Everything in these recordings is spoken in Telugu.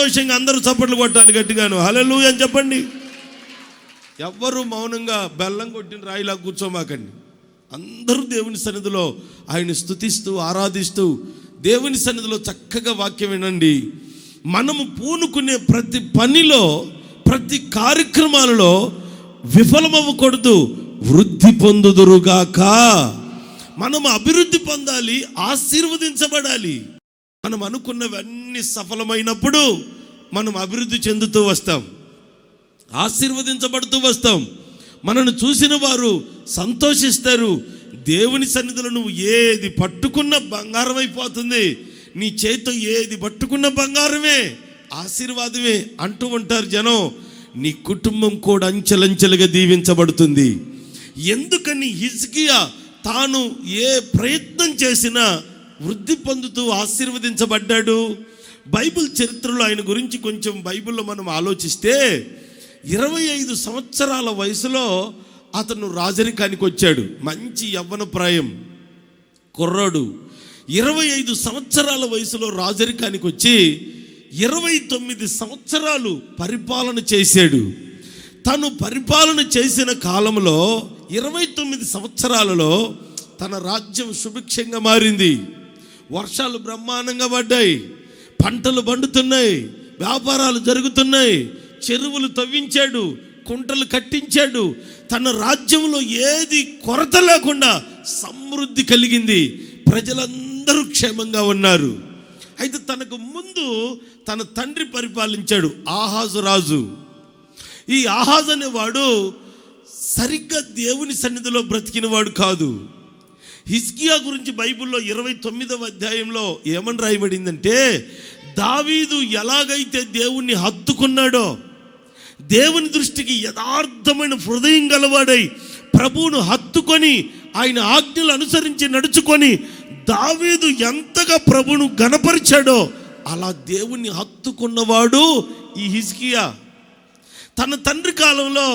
సంతోషంగా అందరూ చప్పట్లు కొట్టాలి గట్టిగాను, హల్లెలూయా అని చెప్పండి. ఎవ్వరూ మౌనంగా బెల్లం కొట్టిన రాయిలా కూర్చోమాకండి. అందరూ దేవుని సన్నిధిలో ఆయన స్తుతిస్తూ ఆరాధిస్తూ దేవుని సన్నిధిలో చక్కగా వాక్యం వినండి. మనము పూనుకునే ప్రతి పనిలో, ప్రతి కార్యక్రమాలలో విఫలమవ్వకూడదు, వృద్ధి పొందుదురుగాక. మనం అభివృద్ధి పొందాలి, ఆశీర్వదించబడాలి. మనం అనుకున్నవన్నీ సఫలమైనప్పుడు మనం అభివృద్ధి చెందుతూ వస్తాం, ఆశీర్వదించబడుతూ వస్తాం. మనను చూసిన వారు సంతోషిస్తారు. దేవుని సన్నిధిలో నువ్వు ఏది పట్టుకున్న బంగారం అయిపోతుంది. నీ చేతితో ఏది పట్టుకున్న బంగారమే, ఆశీర్వాదమే అంటూ ఉంటారు జనం. నీ కుటుంబం కూడా అంచెలంచెలుగా దీవించబడుతుంది. ఎందుకని హిజ్కియా తాను ఏ ప్రయత్నం చేసినా వృద్ధి పొందుతూ ఆశీర్వదించబడ్డాడు? బైబిల్ చరిత్రలో ఆయన గురించి కొంచెం బైబిల్లో మనం ఆలోచిస్తే 25 సంవత్సరాల వయసులో అతను రాజరికానికి వచ్చాడు. మంచి యవ్వన ప్రాయం కుర్రాడు. 25 సంవత్సరాల వయసులో రాజరికానికి వచ్చి 29 సంవత్సరాలు పరిపాలన చేశాడు. తను పరిపాలన చేసిన కాలంలో 29 సంవత్సరాలలో తన రాజ్యం సుభిక్షంగా మారింది. వర్షాలు బ్రహ్మాండంగా పడ్డాయి, పంటలు పండుతున్నాయి, వ్యాపారాలు జరుగుతున్నాయి, చెరువులు తవ్వించాడు, కుంటలు కట్టించాడు. తన రాజ్యంలో ఏది కొరత లేకుండా సమృద్ధి కలిగింది. ప్రజలందరూ క్షేమంగా ఉన్నారు. అయితే తనకు ముందు తన తండ్రి పరిపాలించాడు, ఆహాజు రాజు. ఈ ఆహాజు అనేవాడు సరిగ్గా దేవుని సన్నిధిలో బ్రతికినవాడు కాదు. హిజ్కియా గురించి బైబిల్లో 29వ అధ్యాయంలో ఏమని రాయబడిందంటే, దావీదు ఎలాగైతే దేవుణ్ణి హత్తుకున్నాడో, దేవుని దృష్టికి యథార్థమైన హృదయం గలవాడై ప్రభువును హత్తుకొని ఆయన ఆజ్ఞలు అనుసరించి నడుచుకొని దావీదు ఎంతగా ప్రభువును గణపరిచాడో అలా దేవుణ్ణి హత్తుకున్నవాడు ఈ హిజ్కియా. తన తండ్రి కాలంలో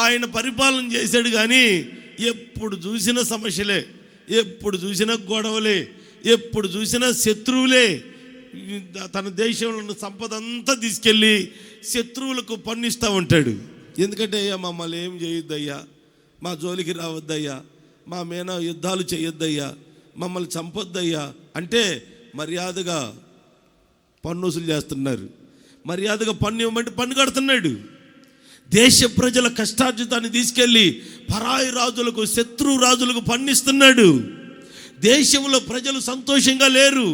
ఆయన పరిపాలన చేశాడు, కానీ ఎప్పుడు చూసిన సమస్యలే, ఎప్పుడు చూసిన గొడవలే, ఎప్పుడు చూసిన శత్రువులే. తన దేశంలో ఉన్న సంపద అంతా తీసుకెళ్ళి శత్రువులకు పన్నిస్తూ ఉంటాడు. ఎందుకంటే అయ్యా మమ్మల్ని ఏం చేయొద్దయ్యా, మా జోలికి రావద్దయ్యా, మా మీద యుద్ధాలు చేయొద్దయ్యా, మమ్మల్ని చంపొద్దయ్యా అంటే మర్యాదగా పన్ను వసూలు చేస్తున్నారు. మర్యాదగా పన్ను ఇవ్వమంటే పన్ను కడుతున్నాడు. దేశ ప్రజల కష్టార్జితాన్ని తీసుకెళ్ళి పరాయి రాజులకు, శత్రు రాజులకు పన్నిస్తున్నాడు. దేశంలో ప్రజలు సంతోషంగా లేరు,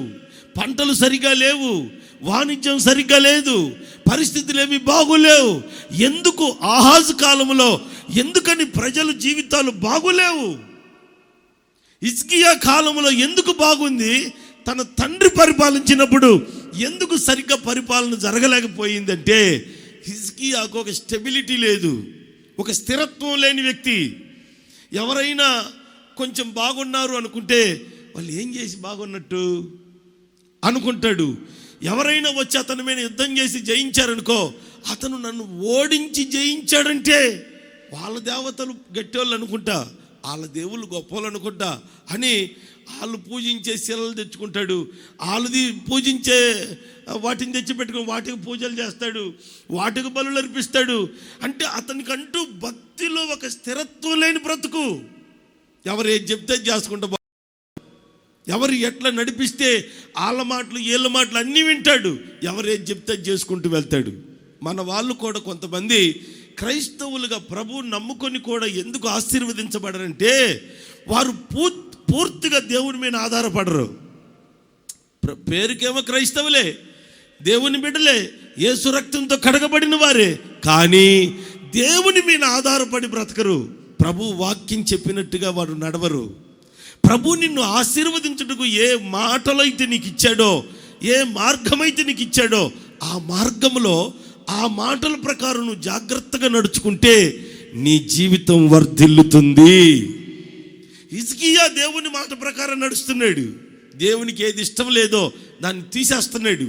పంటలు సరిగా లేవు, వాణిజ్యం సరిగ్గా లేదు, పరిస్థితులు ఏమి బాగులేవు. ఎందుకు? ఆహాజు కాలంలో ఎందుకని ప్రజల జీవితాలు బాగులేవు? హిజ్కియా కాలంలో ఎందుకు బాగుంది? తన తండ్రి పరిపాలించినప్పుడు ఎందుకు సరిగ్గా పరిపాలన జరగలేకపోయిందంటే, హిజ్కియాకు ఒక స్టెబిలిటీ లేదు, ఒక స్థిరత్వం లేని వ్యక్తి. ఎవరైనా కొంచెం బాగున్నారు అనుకుంటే వాళ్ళు ఏం చేసి బాగున్నట్టు అనుకుంటాడు. ఎవరైనా వచ్చి అతని మీద యుద్ధం చేసి జయించారనుకో, అతను నన్ను ఓడించి జయించాడంటే వాళ్ళ దేవతలు గట్టోళ్ళు అనుకుంటా, వాళ్ళ దేవుళ్ళు గొప్పలు అనుకుంటా అని వాళ్ళు పూజించే శిలలు తెచ్చుకుంటాడు. వాళ్ళది పూజించే వాటిని తెచ్చిపెట్టుకుని వాటికి పూజలు చేస్తాడు, వాటికి బలులు అర్పిస్తాడు. అంటే అతనికంటూ భక్తిలో ఒక స్థిరత్వం లేని బ్రతుకు. ఎవరు ఏది చెప్తే చేసుకుంటా, ఎవరు ఎట్లా నడిపిస్తే వాళ్ళ మాటలు వీళ్ళ మాటలు అన్నీ వింటాడు. ఎవరు ఏది చెప్తే చేసుకుంటూ వెళ్తాడు. మన వాళ్ళు కూడా కొంతమంది క్రైస్తవులుగా ప్రభువుని నమ్ముకొని కూడా ఎందుకు ఆశీర్వదించబడరంటే, వారు పూర్తిగా దేవుని మీద ఆధారపడరు. పేరుకేమో క్రైస్తవులే, దేవుని బిడ్డలే, యేసు రక్తంతో కడగబడిన వారే, కానీ దేవుని మీద ఆధారపడి బ్రతకరు. ప్రభు వాక్యం చెప్పినట్టుగా వారు నడవరు. ప్రభు నిన్ను ఆశీర్వదించుటకు ఏ మాటలైతే నీకు ఇచ్చాడో, ఏ మార్గమైతే నీకు ఇచ్చాడో, ఆ మార్గంలో ఆ మాటల ప్రకారం నువ్వు జాగ్రత్తగా నడుచుకుంటే నీ జీవితం వర్ధిల్లుతుంది. హిజ్కియా దేవుని మాట ప్రకారం నడుస్తున్నాడు. దేవునికి ఏది ఇష్టం లేదో దాన్ని తీసేస్తున్నాడు.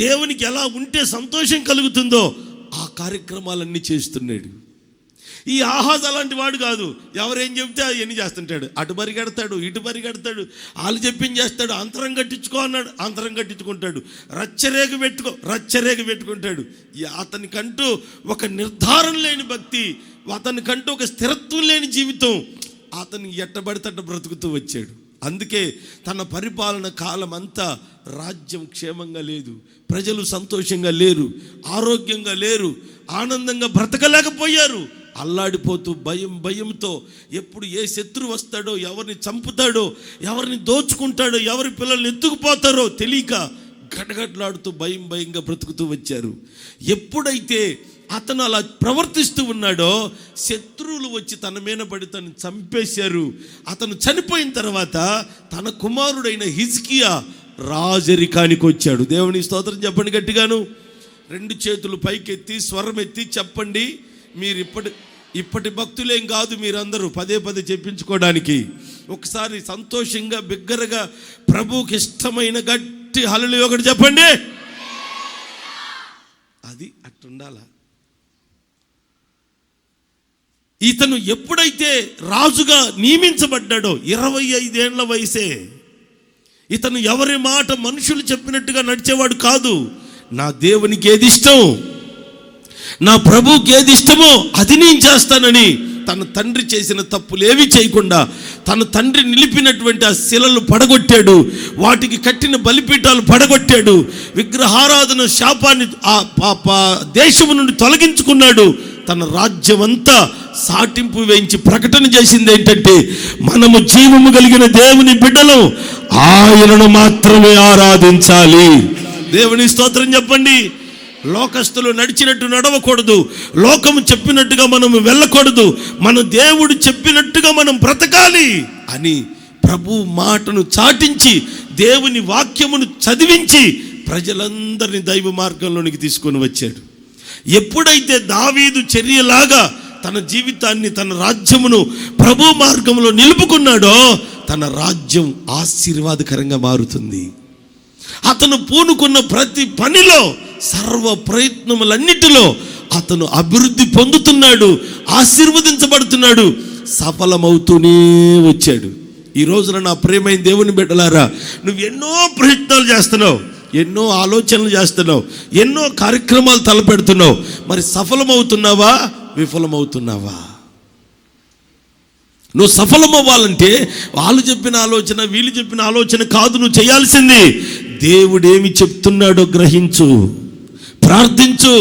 దేవునికి ఎలా ఉంటే సంతోషం కలుగుతుందో ఆ కార్యక్రమాలన్నీ చేస్తున్నాడు. ఈ ఆహాజ్ అలాంటి వాడు కాదు. ఎవరేం చెబితే అవన్నీ చేస్తుంటాడు. అటు పరిగెడతాడు, ఇటు పరిగెడతాడు, వాళ్ళు చెప్పింది చేస్తాడు. అంతరం కట్టించుకో అన్నాడు, అంతరం కట్టించుకుంటాడు. రచ్చరేగ పెట్టుకుంటాడు. అతనికంటూ ఒక నిర్ధారణ లేని భక్తి, అతనికంటూ ఒక స్థిరత్వం లేని జీవితం, అతను ఎట్టబడితట్ట బ్రతుకుతూ వచ్చాడు. అందుకే తన పరిపాలన కాలం అంతా రాజ్యం క్షేమంగా లేదు, ప్రజలు సంతోషంగా లేరు, ఆరోగ్యంగా లేరు, ఆనందంగా బ్రతకలేకపోయారు. అల్లాడిపోతూ భయంతో ఎప్పుడు ఏ శత్రువు వస్తాడో, ఎవరిని చంపుతాడో, ఎవరిని దోచుకుంటాడో, ఎవరి పిల్లల్ని ఎత్తుకుపోతారో తెలియక గడగడలాడుతూ భయంగా బ్రతుకుతూ వచ్చారు. ఎప్పుడైతే అతను అలా ప్రవర్తిస్తూ ఉన్నాడో శత్రువులు వచ్చి తన మీద పడి తను చంపేశారు. అతను చనిపోయిన తర్వాత తన కుమారుడైన హిజ్కియా రాజరికానికి వచ్చాడు. దేవుని స్తోత్రం చెప్పండి గట్టిగాను. 2 చేతులు పైకెత్తి స్వరం ఎత్తి చెప్పండి. మీరు ఇప్పటి భక్తులేం కాదు, మీరందరూ పదే చెప్పించుకోవడానికి. ఒకసారి సంతోషంగా బిగ్గరగా ప్రభువుకి ఇష్టమైన గట్టి హల్లెలూయా ఒకటి చెప్పండి. అది అట్టుండాల. ఇతను ఎప్పుడైతే రాజుగా నియమించబడ్డాడో 25 ఏళ్ల వయసే. ఇతను ఎవరి మాట మనుషులు చెప్పినట్టుగా నడిచేవాడు కాదు. నా దేవునికి ఏది ఇష్టం, నా ప్రభువుకి ఏది ఇష్టమో అది నేను చేస్తానని తన తండ్రి చేసిన తప్పులేవి చేయకుండా తన తండ్రి నిలిపినటువంటి ఆ శిలలు పడగొట్టాడు, వాటికి కట్టిన బలిపీఠాలు పడగొట్టాడు, విగ్రహారాధన శాపాన్ని ఆ దేశము నుండి తొలగించుకున్నాడు. తన రాజ్యం అంతా సాటింపు వేయించి ప్రకటన చేసింది ఏంటంటే, మనము జీవము కలిగిన దేవుని బిడ్డలు, ఆయనను మాత్రమే ఆరాధించాలి. దేవుని స్తోత్రం చెప్పండి. లోకస్తులు నడిచినట్టు నడవకూడదు, లోకము చెప్పినట్టుగా మనము వెళ్ళకూడదు, మన దేవుడు చెప్పినట్టుగా మనం బ్రతకాలి అని ప్రభు మాటను చాటించి దేవుని వాక్యమును చదివించి ప్రజలందరినీ దైవ మార్గంలోనికి తీసుకొని వచ్చాడు. ఎప్పుడైతే దావీదు చర్యలాగా తన జీవితాన్ని, తన రాజ్యమును ప్రభు మార్గంలో నిలుపుకున్నాడో తన రాజ్యం ఆశీర్వాదకరంగా మారుతుంది. అతను పూనుకున్న ప్రతి పనిలో, సర్వ ప్రయత్నములన్నిటిలో అతను అభివృద్ధి పొందుతున్నాడు, ఆశీర్వదించబడుతున్నాడు, సఫలమవుతూనే వచ్చాడు. ఈ రోజున నా ప్రియమైన దేవుని బిడ్డలారా, నువ్వు ఎన్నో ప్రయత్నాలు చేస్తున్నావు, ఎన్నో ఆలోచనలు చేస్తున్నావు, ఎన్నో కార్యక్రమాలు తలపెడుతున్నావు. మరి సఫలమవుతున్నావా, విఫలమవుతున్నావా? నువ్వు సఫలమవ్వాలంటే వాళ్ళు చెప్పిన ఆలోచన, వీళ్ళు చెప్పిన ఆలోచన కాదు నువ్వు చేయాల్సింది. దేవుడేమి చెప్తున్నాడో గ్రహించు, ప్రార్థించు.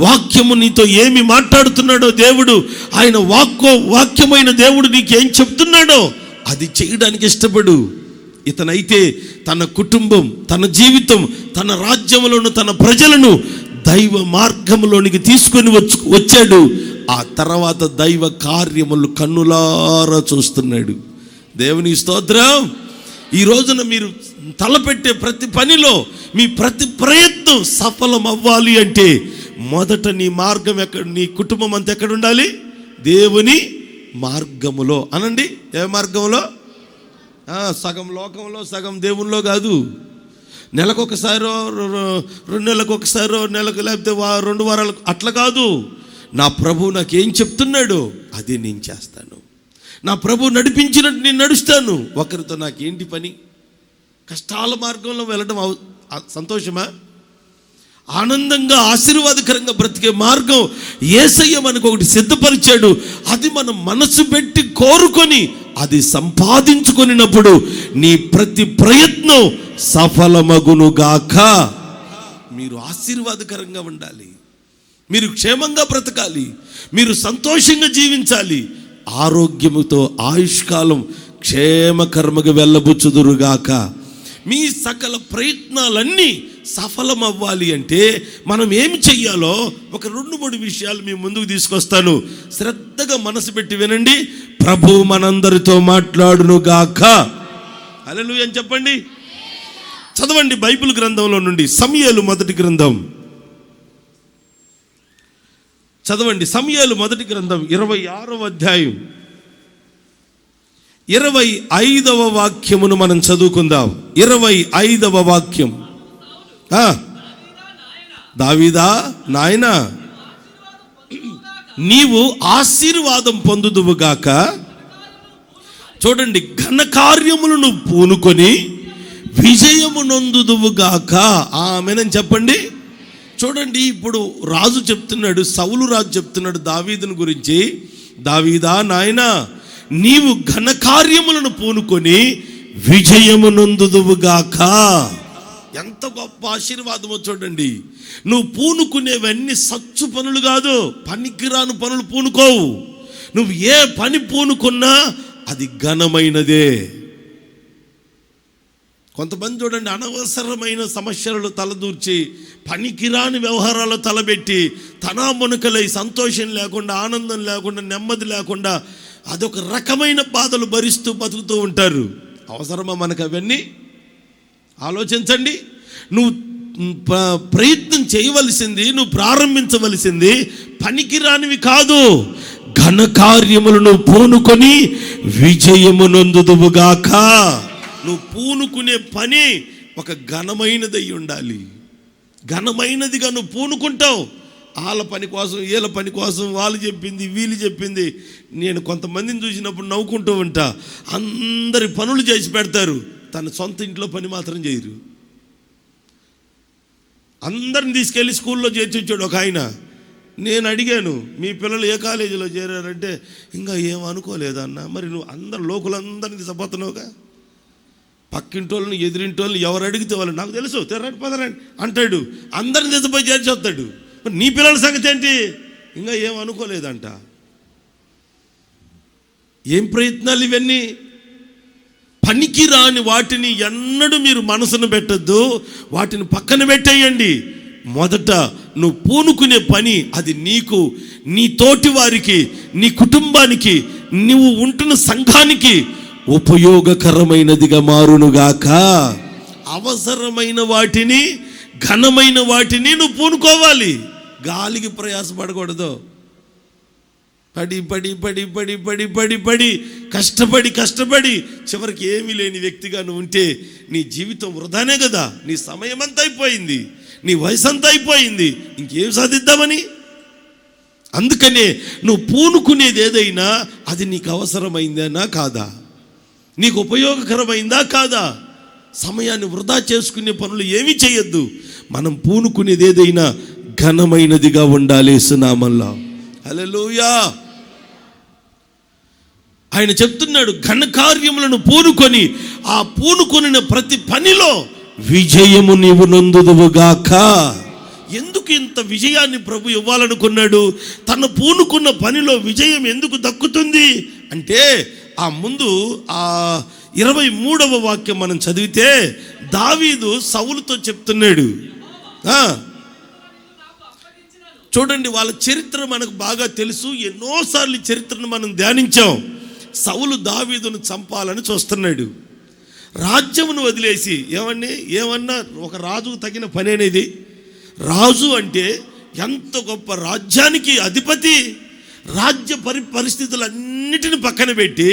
వాక్యము నీతో ఏమి మాట్లాడుతున్నాడో దేవుడు, ఆయన వాక్యమైన దేవుడు నీకేం చెప్తున్నాడో అది చేయడానికి ఇష్టపడు. ఇతనైతే తన కుటుంబం, తన జీవితం, తన రాజ్యములను, తన ప్రజలను దైవ మార్గంలోనికి తీసుకొని వచ్చాడు. ఆ తర్వాత దైవ కార్యములు కన్నులారా చూస్తున్నాడు. దేవుని స్తోత్రం. ఈ రోజున మీరు తలపెట్టే ప్రతి పనిలో, మీ ప్రతి ప్రయత్నం సఫలం అవ్వాలి అంటే మొదట నీ మార్గం ఎక్కడ, నీ కుటుంబం అంతా ఎక్కడ ఉండాలి? దేవుని మార్గములో. అనండి, ఏ మార్గంలో? సగం లోకంలో, సగం దేవునిలో కాదు. నెలకొకసారో, 2 నెలలకొకసారో, నెలకు లేకపోతే 2 వారాలకు అట్లా కాదు. నా ప్రభు నాకేం చెప్తున్నాడో అదే నేను చేస్తాను. నా ప్రభు నడిపించినట్టు నేను నడుస్తాను. ఒకరితో నాకేంటి పని? కష్టాల మార్గంలో వెళ్ళడం సంతోషమా? ఆనందంగా ఆశీర్వాదకరంగా బ్రతికే మార్గం యేసయ్య మనకు ఒకటి సిద్ధపరిచాడు. అది మనం మనసు పెట్టి కోరుకొని అది సంపాదించుకొనినప్పుడు నీ ప్రతి ప్రయత్నం సఫలమగునుగాక. మీరు ఆశీర్వాదకరంగా ఉండాలి, మీరు క్షేమంగా బ్రతకాలి, మీరు సంతోషంగా జీవించాలి, ఆరోగ్యముతో ఆయుష్కాలం క్షేమకర్మగా వెళ్ళబుచ్చుదురుగాక. మీ సకల ప్రయత్నాలన్నీ సఫలం అవ్వాలి అంటే మనం ఏమి చెయ్యాలో ఒక 2-3 విషయాలు మీ ముందుకు తీసుకొస్తాను. శ్రద్ధగా మనసు పెట్టి వినండి. ప్రభు మనందరితో మాట్లాడునుగాక. హల్లెలూయా అని చెప్పండి. చదవండి బైబిల్ గ్రంథంలో నుండి సమూయేలు మొదటి గ్రంథం చదవండి. సమూయేలు మొదటి గ్రంథం 26వ అధ్యాయం 25వ వాక్యమును మనం చదువుకుందాం. 25వ వాక్యం. దావీదా నాయనా, నీవు ఆశీర్వాదం పొందుదువుగాక. చూడండి, ఘనకార్యములను పూనుకొని విజయము నొందుదువుగాక. ఆమేనని చెప్పండి. చూడండి, ఇప్పుడు రాజు చెప్తున్నాడు, సౌలు రాజు చెప్తున్నాడు దావీదుని గురించి, దావీదా నాయనా, నీవు ఘనకార్యములను పూనుకొని విజయము నొందుదువుగాక. ఎంత గొప్ప ఆశీర్వాదమో చూడండి. నువ్వు పూనుకునేవన్నీ సచ్చు పనులు కాదు, పనికిరాని పనులు పూనుకోవు. నువ్వు ఏ పని పూనుకున్నా అది ఘనమైనదే. కొంతమంది చూడండి, అనవసరమైన సమస్యలను తలదూర్చి పనికిరాని వ్యవహారాలు తలబెట్టి తనామునకలై సంతోషం లేకుండా, ఆనందం లేకుండా, నెమ్మది లేకుండా అదొక రకమైన బాధలు భరిస్తూ బతుకుతూ ఉంటారు. అవసరమా మనకు అవన్నీ? ఆలోచించండి. నువ్వు ప్రయత్నం చేయవలసింది, నువ్వు ప్రారంభించవలసింది పనికిరానివి కాదు, ఘనకార్యములను పూనుకొని విజయము నొందుదువుగాక. నువ్వు పూనుకునే పని ఒక ఘనమైనదై ఉండాలి. ఘనమైనదిగా నువ్వు పూనుకుంటావు. వాళ్ళ పని కోసం, వీళ్ళ పని కోసం, వాళ్ళు చెప్పింది, వీళ్ళు చెప్పింది. నేను కొంతమందిని చూసినప్పుడు నవ్వుకుంటూ ఉంటా. అందరి పనులు చేసి పెడతారు, తన సొంత ఇంట్లో పని మాత్రం చేయరు. అందరిని తీసుకెళ్ళి స్కూల్లో చేర్చొచ్చాడు ఒక ఆయన. నేను అడిగాను, మీ పిల్లలు ఏ కాలేజీలో చేరారంటే, ఇంకా ఏం అనుకోలేదన్న. మరి నువ్వు అందరు లోకులందరినీ తీసుకుపోతున్నావుగా, పక్కింటోళ్ళని, ఎదిరింటోళ్ళని ఎవరు అడిగితే వాళ్ళు, నాకు తెలుసు, తెరండి పదరండి అంటాడు. అందరిని తీసుకుపోయి చేర్చి వస్తాడు. మరి నీ పిల్లల సంగతి ఏంటి? ఇంకా ఏం అనుకోలేదంట. ఏం ప్రయత్నాలు ఇవన్నీ? పనికి రాని వాటిని ఎన్నడూ మీరు మనసును పెట్టద్దు, వాటిని పక్కన పెట్టేయండి. మొదట నువ్వు పూనుకునే పని అది నీకు, నీ తోటి వారికి, నీ కుటుంబానికి, నువ్వు ఉంటున్న సంఘానికి ఉపయోగకరమైనదిగా మారునుగాక. అవసరమైన వాటిని, ఘనమైన వాటిని నువ్వు పూనుకోవాలి. గాలికి ప్రయాసపడకూడదు. పడి పడి పడి పడి పడి పడి పడి కష్టపడి చివరికి ఏమీ లేని వ్యక్తిగా నువ్వు ఉంటే నీ జీవితం వృధానే కదా. నీ సమయం అంతా అయిపోయింది, నీ వయసు అంతా అయిపోయింది, ఇంకేం సాధిద్దామని. అందుకనే నువ్వు పూనుకునేది ఏదైనా అది నీకు అవసరమైందేనా కాదా, నీకు ఉపయోగకరమైందా కాదా. సమయాన్ని వృధా చేసుకునే పనులు ఏమీ చేయొద్దు. మనం పూనుకునేది ఏదైనా ఘనమైనదిగా ఉండాలి యేసునామములో. హల్లెలూయా. ఆయన చెప్తున్నాడు, ఘనకార్యములను పూనుకొని ఆ పూనుకొనిన ప్రతి పనిలో విజయము నీవు నొందుదువుగాక. ఎందుకు ఇంత విజయాన్ని ప్రభు ఇవ్వాలనుకున్నాడు? తను పూనుకున్న పనిలో విజయం ఎందుకు దక్కుతుంది అంటే, ఆ ముందు ఆ 23వ వాక్యం మనం చదివితే దావీదు సౌలుతో చెప్తున్నాడు. చూడండి, వాళ్ళ చరిత్ర మనకు బాగా తెలుసు. ఎన్నోసార్లు ఈ చరిత్రను మనం ధ్యానించాం. సౌలు దావీదును చంపాలని చూస్తున్నాడు. రాజ్యమును వదిలేసి, ఏమన్నా ఒక రాజుకు తగిన పని అనేది. రాజు అంటే ఎంత గొప్ప రాజ్యానికి అధిపతి. రాజ్య పరిస్థితులన్నిటిని పక్కన పెట్టి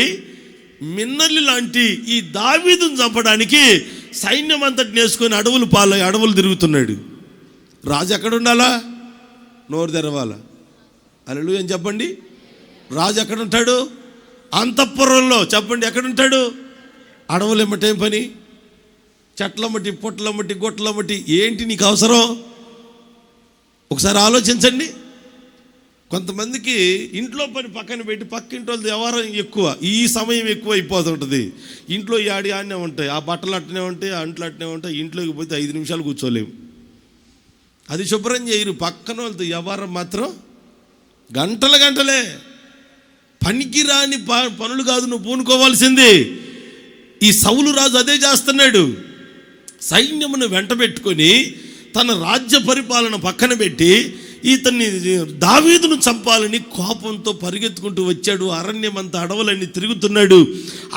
మిన్నల్లి లాంటి ఈ దావీదును చంపడానికి సైన్యం అంతటి నేసుకొని అడవులు తిరుగుతున్నాడు. రాజు ఎక్కడ ఉండాలా? నోరు తెరవాలా. హల్లెలూయా అని చెప్పండి. రాజు ఎక్కడ ఉంటాడు? అంతఃపురంలో. చెప్పండి, ఎక్కడుంటాడు? అడవులు ఎమ్మటేం పని? చెట్లమ్మటి, పొట్లమ్మటి, గొట్లమ్మటి. ఏంటి నీకు అవసరం? ఒకసారి ఆలోచించండి. కొంతమందికి ఇంట్లో పని పక్కన పెట్టి పక్కింటి వాళ్ళది వ్యవహారం ఎక్కువ, ఈ సమయం ఎక్కువ అయిపోతుంటుంది. ఇంట్లో ఈ ఆడనే ఉంటాయి, ఆ బట్టలు అట్టనే ఉంటాయి, ఆ అంట్లు అట్టనే ఉంటాయి. ఇంట్లోకి పోతే 5 నిమిషాలు కూర్చోలేము. అది శుభ్రం చేయరు. పక్కన వాళ్ళతో వ్యవహారం మాత్రం గంటలే. పనికిరాని పనులు కాదు నువ్వు పూనుకోవాల్సింది. ఈ సౌలు రాజు అదే చేస్తున్నాడు. సైన్యమును వెంట పెట్టుకొని తన రాజ్య పరిపాలన పక్కన పెట్టి ఇతన్ని దావీదును చంపాలని కోపంతో పరిగెత్తుకుంటూ వచ్చాడు. అరణ్యమంతా, అడవులన్నీ తిరుగుతున్నాడు.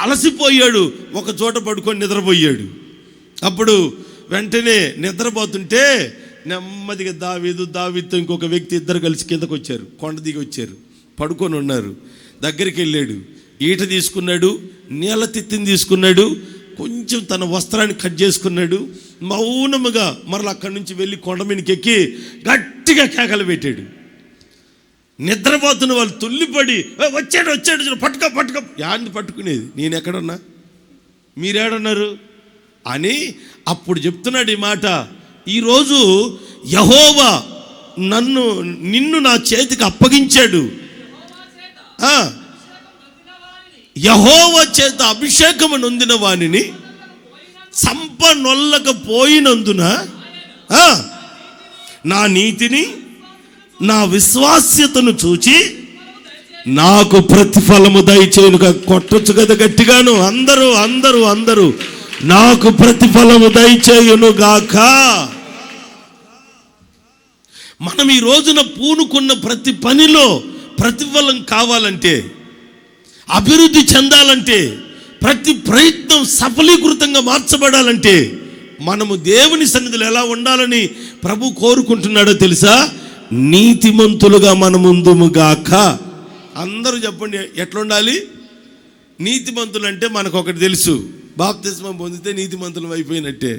అలసిపోయాడు. ఒక చోట పడుకొని నిద్రపోయాడు. వెంటనే నిద్రపోతుంటే నెమ్మదిగా దావీదుతో ఇంకొక వ్యక్తి, ఇద్దరు కలిసి కిందకు వచ్చారు, కొండ దిగి వచ్చారు, పడుకొని ఉన్నారు. దగ్గరికి వెళ్ళాడు, ఈట తీసుకున్నాడు, నీళ్ళ తిత్తిని తీసుకున్నాడు, కొంచెం తన వస్త్రాన్ని కట్ చేసుకున్నాడు. మౌనముగా మరలా అక్కడి నుంచి వెళ్ళి కొండ మీదకి ఎక్కి గట్టిగా కేకలు పెట్టాడు. నిద్రపోతున్న వాళ్ళు తుల్లిపడి వచ్చాడు పట్టుక యాంది పట్టుకునేది, నేను ఎక్కడున్నా మీరేడున్నారు అని అప్పుడు చెప్తున్నాడు ఈ మాట. ఈరోజు యెహోవా నిన్ను నా చేతికి అప్పగించాడు. యెహోవా చేత అభిషేకము నొందిన వానిని చంపనొల్లకపోయినందున నా నీతిని నా విశ్వాస్యతను చూచి నాకు ప్రతిఫలము దయచేయునుగా. కొట్టొచ్చు కదా గట్టిగాను, అందరూ నాకు ప్రతిఫలము దయచేయునుగాక. మనం ఈ రోజున పూనుకున్న ప్రతి పనిలో ప్రతిఫలం కావాలంటే, అభివృద్ధి చెందాలంటే, ప్రతి ప్రయత్నం సఫలీకృతంగా మార్చబడాలంటే మనము దేవుని సన్నిధిలో ఎలా ఉండాలని ప్రభు కోరుకుంటున్నాడో తెలుసా? నీతిమంతులుగా మనముందుముగాక. అందరూ చెప్పండి, ఎట్లా ఉండాలి? నీతిమంతులు అంటే మనకు ఒకటి తెలుసు, బాప్తిస్మం పొందితే నీతిమంతులు అయిపోయినట్టే.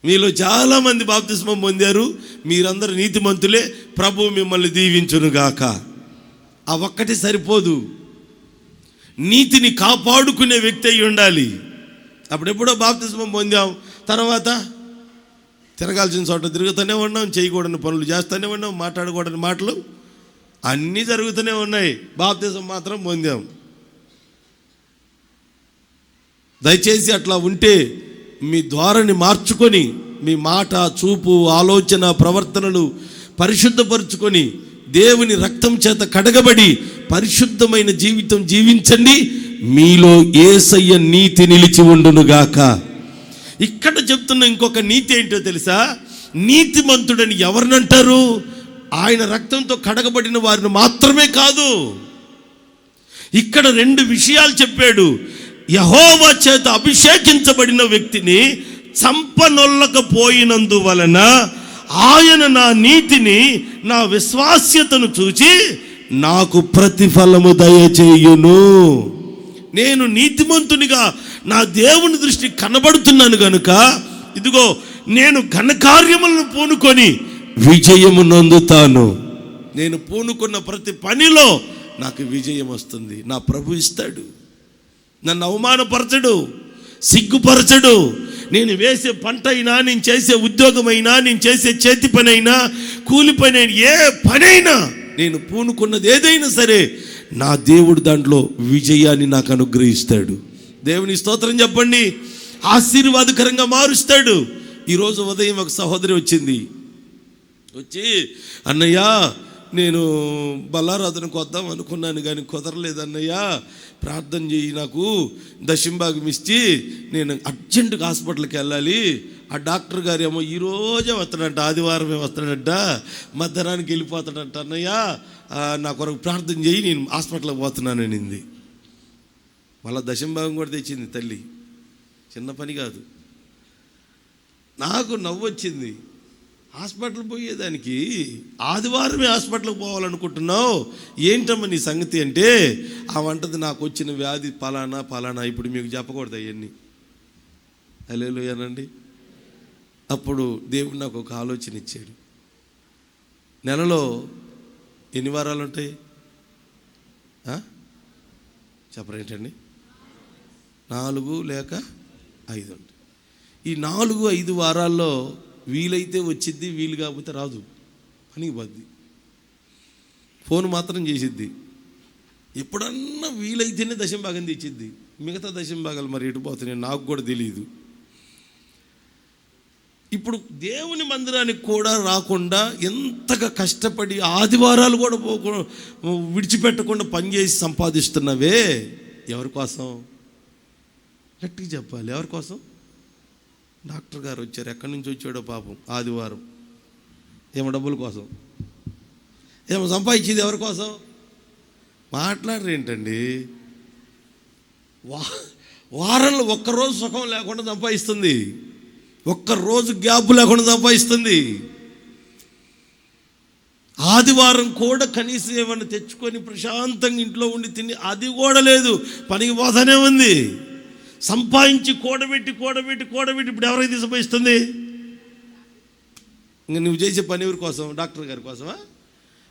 మీలో చాలామంది బాప్తిస్మం పొందారు, మీరందరూ నీతిమంతులే, ప్రభు మిమ్మల్ని దీవించునుగాక. ఆ ఒక్కటి సరిపోదు, నీతిని కాపాడుకునే వ్యక్తి అయి ఉండాలి. అప్పుడెప్పుడో బాప్తిస్మం పొందాం, తర్వాత తిరగాల్సిన చోట తిరుగుతూనే ఉన్నాం, చేయకూడని పనులు చేస్తూనే ఉన్నాం, మాట్లాడకూడని మాటలు అన్నీ జరుగుతూనే ఉన్నాయి. బాప్తిస్మం మాత్రం పొందాం. దయచేసి అట్లా ఉంటే మీ ధోరణి మార్చుకొని, మీ మాట, చూపు, ఆలోచన, ప్రవర్తనలు పరిశుద్ధపరుచుకొని దేవుని రక్తం చేత కడగబడి పరిశుద్ధమైన జీవితం జీవించండి. మీలో యేసయ్య నీతి నిలిచి ఉండునుగాక. ఇక్కడ చెప్తున్న ఇంకొక నీతి ఏంటో తెలుసా? నీతిమంతుడని ఎవరినంటారు? ఆయన రక్తంతో కడగబడిన వారిని మాత్రమే కాదు. ఇక్కడ 2 విషయాలు చెప్పాడు. యెహోవా చేత అభిషేకించబడిన వ్యక్తిని చంపనొల్లకపోయినందువలన ఆయన నా నీతిని, నా విశ్వాస్యతను చూచి నాకు ప్రతిఫలము దయచేయును. నేను నీతిమంతునిగా నా దేవుని దృష్టి కనబడుతున్నాను గనుక, ఇదిగో నేను ఘనకార్యములను పూనుకొని విజయము నొందుతాను. నేను పూనుకున్న ప్రతి పనిలో నాకు విజయం వస్తుంది. నా ప్రభు ఇస్తాడు. నన్ను అవమానపరచడు, సిగ్గుపరచడు. నేను వేసే పంట అయినా, నేను చేసే ఉద్యోగమైనా, నేను చేసే చేతి పని అయినా, కూలి పని అయినా, ఏ పనైనా, నేను పూనుకున్నది ఏదైనా సరే నా దేవుడు దాంట్లో విజయాన్ని నాకు అనుగ్రహిస్తాడు. దేవుని స్తోత్రం చెప్పండి. ఆశీర్వాదకరంగా మారుస్తాడు. ఈరోజు ఉదయం ఒక సహోదరి వచ్చి, అన్నయ్య నేను బల్లారాధనకు వద్దాం అనుకున్నాను కానీ కుదరలేదు అన్నయ్య, ప్రార్థన చేయి, నాకు దశంభాగం ఇచ్చి నేను అర్జెంటుగా హాస్పిటల్కి వెళ్ళాలి. ఆ డాక్టర్ గారు ఏమో ఈరోజే వస్తాడంట, ఆదివారమే వస్తాడంట, మధ్యాహ్నానికి వెళ్ళిపోతాడంట. అన్నయ్య నా కొరకు ప్రార్థన చేయి, నేను హాస్పిటల్కి పోతున్నాననింది. మళ్ళీ దశంభాగం కూడా తెచ్చింది తల్లి. చిన్న పని కాదు. నాకు నవ్వు వచ్చింది. హాస్పిటల్ పోయేదానికి ఆదివారమే హాస్పిటల్కి పోవాలనుకుంటున్నావు, ఏంటమ్మా నీ సంగతి అంటే, ఆ వంటది నాకు వచ్చిన వ్యాధి పలానా, ఇప్పుడు మీకు చెప్పకూడదు అవన్నీ. హల్లెలూయానండి. అప్పుడు దేవుడు నాకు ఒక ఆలోచన ఇచ్చాడు. నెలలో ఎన్ని వారాలు ఉంటాయి చెప్పరేంటండి? 4 లేక 5 ఉంటాయి. ఈ 4-5 వారాల్లో వీలైతే వచ్చిద్ది, వీలు కాకపోతే రాదు, పనికి పోద్ది. ఫోన్ మాత్రం చేసిద్ది. ఎప్పుడన్నా వీలైతేనే దశంభాగం తెచ్చిద్ది. మిగతా దశంభాగాలు మరి ఎటు పోతున్నాయి నాకు కూడా తెలియదు. ఇప్పుడు దేవుని మందిరానికి కూడా రాకుండా ఎంతగా కష్టపడి ఆదివారాలు కూడా విడిచిపెట్టకుండా పనిచేసి సంపాదిస్తున్నవే, ఎవరి కోసం? గట్టిగా చెప్పాలి, ఎవరి కోసం? డాక్టర్ గారు వచ్చారు, ఎక్కడి నుంచి వచ్చాడో పాపం, ఆదివారం. ఏమో డబ్బుల కోసం, ఏమో సంపాదించేది ఎవరి కోసం? మాట్లాడరు ఏంటండి? వారంలో ఒక్కరోజు సుఖం లేకుండా సంపాదిస్తుంది, ఒక్కరోజు గ్యాప్ లేకుండా సంపాదిస్తుంది. ఆదివారం కూడా కనీసం ఏమన్నా తెచ్చుకొని ప్రశాంతంగా ఇంట్లో ఉండి తిని, అది కూడా లేదు, పనికి పోతానే ఉంది. సంపాదించి కూడబెట్టి ఇప్పుడు ఎవరికి సంపాదిస్తుంది? ఇంకా నువ్వు చేసే పని ఎవరి కోసం? డాక్టర్ గారి కోసమా?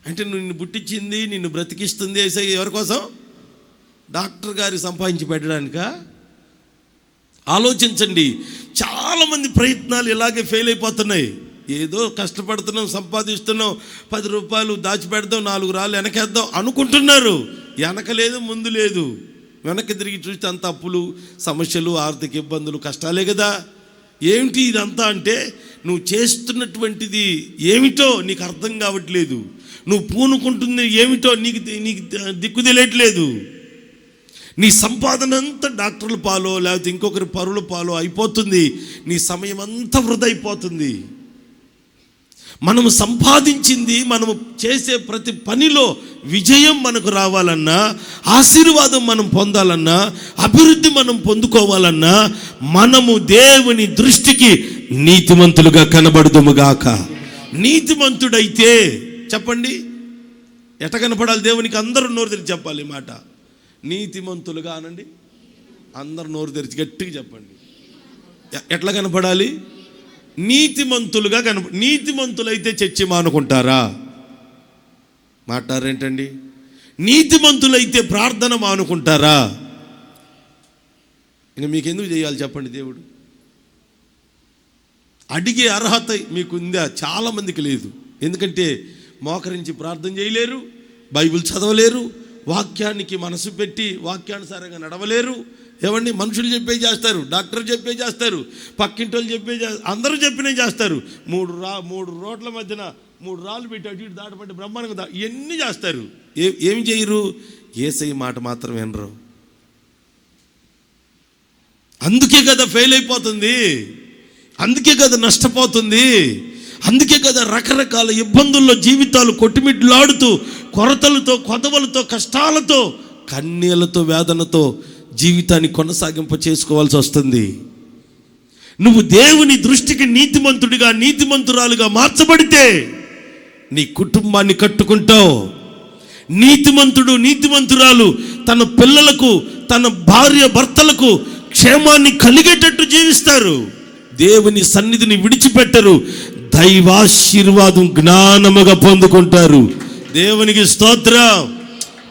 అంటే నిన్ను పుట్టించింది, నిన్ను బ్రతికిస్తుంది యేసయ్య ఎవరి కోసం? డాక్టర్ గారి సంపాదించి పెట్టడానికా? ఆలోచించండి. చాలామంది ప్రయత్నాలు ఇలాగే ఫెయిల్ అయిపోతున్నాయి. ఏదో కష్టపడుతున్నాం, సంపాదిస్తున్నాం, 10 రూపాయలు దాచిపెడదాం, 4 రాళ్ళు వెనకేద్దాం అనుకుంటున్నారు. వెనక లేదు, ముందు లేదు. వెనక్కి తిరిగి చూస్తే అంత అప్పులు, సమస్యలు, ఆర్థిక ఇబ్బందులు, కష్టాలే కదా. ఏమిటి ఇదంతా అంటే నువ్వు చేస్తున్నటువంటిది ఏమిటో నీకు అర్థం కావట్లేదు. నువ్వు పూనుకుంటుంది ఏమిటో నీకు దిక్కు తెలియట్లేదు. నీ సంపాదన అంతా డాక్టర్ల పాలో లేకపోతే ఇంకొకరి పరుల పాలో అయిపోతుంది. నీ సమయం అంతా వృధా అయిపోతుంది. మనము సంపాదించింది, మనము చేసే ప్రతి పనిలో విజయం మనకు రావాలన్నా, ఆశీర్వాదం మనం పొందాలన్నా, అభివృద్ధి మనం పొందుకోవాలన్నా మనము దేవుని దృష్టికి నీతిమంతులుగా కనబడుదుముగాక. నీతిమంతుడైతే చెప్పండి, ఎట కనపడాలి దేవునికి? అందరూ నోరు తెరిచి చెప్పాలి మాట. నీతిమంతులుగా అనండి. అందరు నోరు తెరిచి గట్టిగా చెప్పండి. ఎట్లా కనపడాలి? నీతిమంతులుగా నీతిమంతులైతే చర్చి మానుకుంటారా? మాట్లాడరేంటండి? నీతిమంతులైతే ప్రార్థన మానుకుంటారా? ఇంకా మీకు ఎందుకు చేయాలి చెప్పండి? దేవుడు అడిగే అర్హత మీకుందా? చాలామందికి లేదు. ఎందుకంటే మోకరించి ప్రార్థన చేయలేరు, బైబిల్ చదవలేరు, వాక్యానికి మనసు పెట్టి వాక్యానుసారంగా నడవలేరు. ఏమండి, మనుషులు చెప్పే చేస్తారు, డాక్టర్ చెప్పే చేస్తారు, పక్కింటి వాళ్ళు చెప్పే చేస్తారు, అందరూ చెప్పినే చేస్తారు. 3 రోడ్ల మధ్యన 3 రాళ్ళు పెట్టి అటు ఇటు దాటపట్టి బ్రహ్మాండంగా ఇవన్నీ చేస్తారు. ఏమి చేయరు? యేసయ్య మాట మాత్రం వినరు. అందుకే కదా ఫెయిల్ అయిపోతుంది, అందుకే కదా నష్టపోతుంది, అందుకే కదా రకరకాల ఇబ్బందుల్లో జీవితాలు కొట్టుమిట్లాడుతూ కొరతలతో, కొదవలతో, కష్టాలతో, కన్నీళ్లతో, వేదనతో జీవితాన్ని కొనసాగింప చేసుకోవాల్సి వస్తుంది. నువ్వు దేవుని దృష్టికి నీతిమంతుడిగా, నీతిమంతురాలుగా మార్చబడితే నీ కుటుంబాన్ని కట్టుకుంటావు. నీతిమంతుడు, నీతిమంతురాలు తన పిల్లలకు, తన భార్య భర్తలకు క్షేమాన్ని కలిగేటట్టు జీవిస్తారు. దేవుని సన్నిధిని విడిచిపెట్టరు. దైవాశీర్వాదం జ్ఞానముగా పొందుకుంటారు. దేవునికి స్తోత్రం.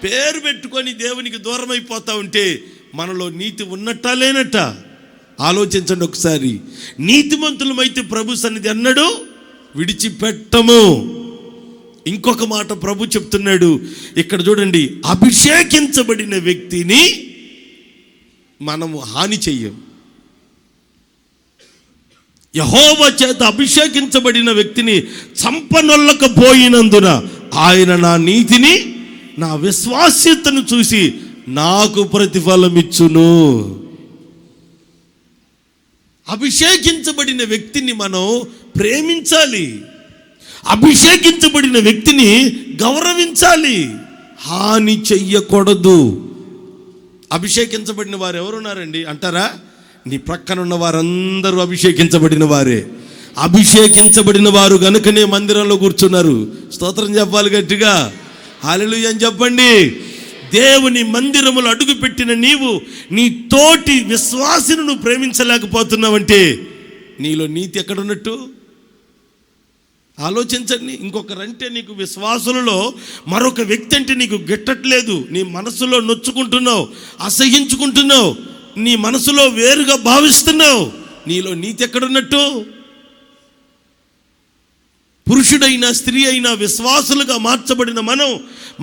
పేరు పెట్టుకొని దేవునికి దూరం అయిపోతా ఉంటే మనలో నీతి ఉన్నట్టా లేనట్ట? ఆలోచించండి ఒకసారి. నీతిమంతులమైతే ప్రభు సన్నిధి అన్నాడు విడిచిపెట్టము. ఇంకొక మాట ప్రభు చెప్తున్నాడు ఇక్కడ చూడండి, అభిషేకించబడిన వ్యక్తిని మనము హాని చెయ్యం. యెహోవా చేత అభిషేకించబడిన వ్యక్తిని చంపనొల్లకపోయినందున ఆయన నా నీతిని, నా విశ్వాస్యతను చూసి నాకు ప్రతిఫలం ఇచ్చును. అభిషేకించబడిన వ్యక్తిని మనం ప్రేమించాలి, అభిషేకించబడిన వ్యక్తిని గౌరవించాలి, హాని చెయ్యకూడదు. అభిషేకించబడిన వారు ఎవరున్నారండి అంటారా? నీ ప్రక్కనున్న వారందరూ అభిషేకించబడిన వారే. అభిషేకించబడిన వారు గనుకనే మందిరంలో కూర్చున్నారు. స్తోత్రం చెప్పాలి గట్టిగా, హల్లెలూయా అని చెప్పండి. దేవుని మందిరములో అడుగుపెట్టిన నీవు నీ తోటి విశ్వాసిని నువ్వు ప్రేమించలేకపోతున్నావంటే నీలో నీతి ఎక్కడున్నట్టు? ఆలోచించండి. ఇంకొకరంటే నీకు విశ్వాసులలో మరొక వ్యక్తి అంటే నీకు గిట్టట్లేదు, నీ మనసులో నొచ్చుకుంటున్నావు, అసహించుకుంటున్నావు, నీ మనసులో వేరుగా భావిస్తున్నావు. నీలో నీతి ఎక్కడున్నట్టు? పురుషుడైనా స్త్రీ అయినా విశ్వాసులుగా మార్చబడిన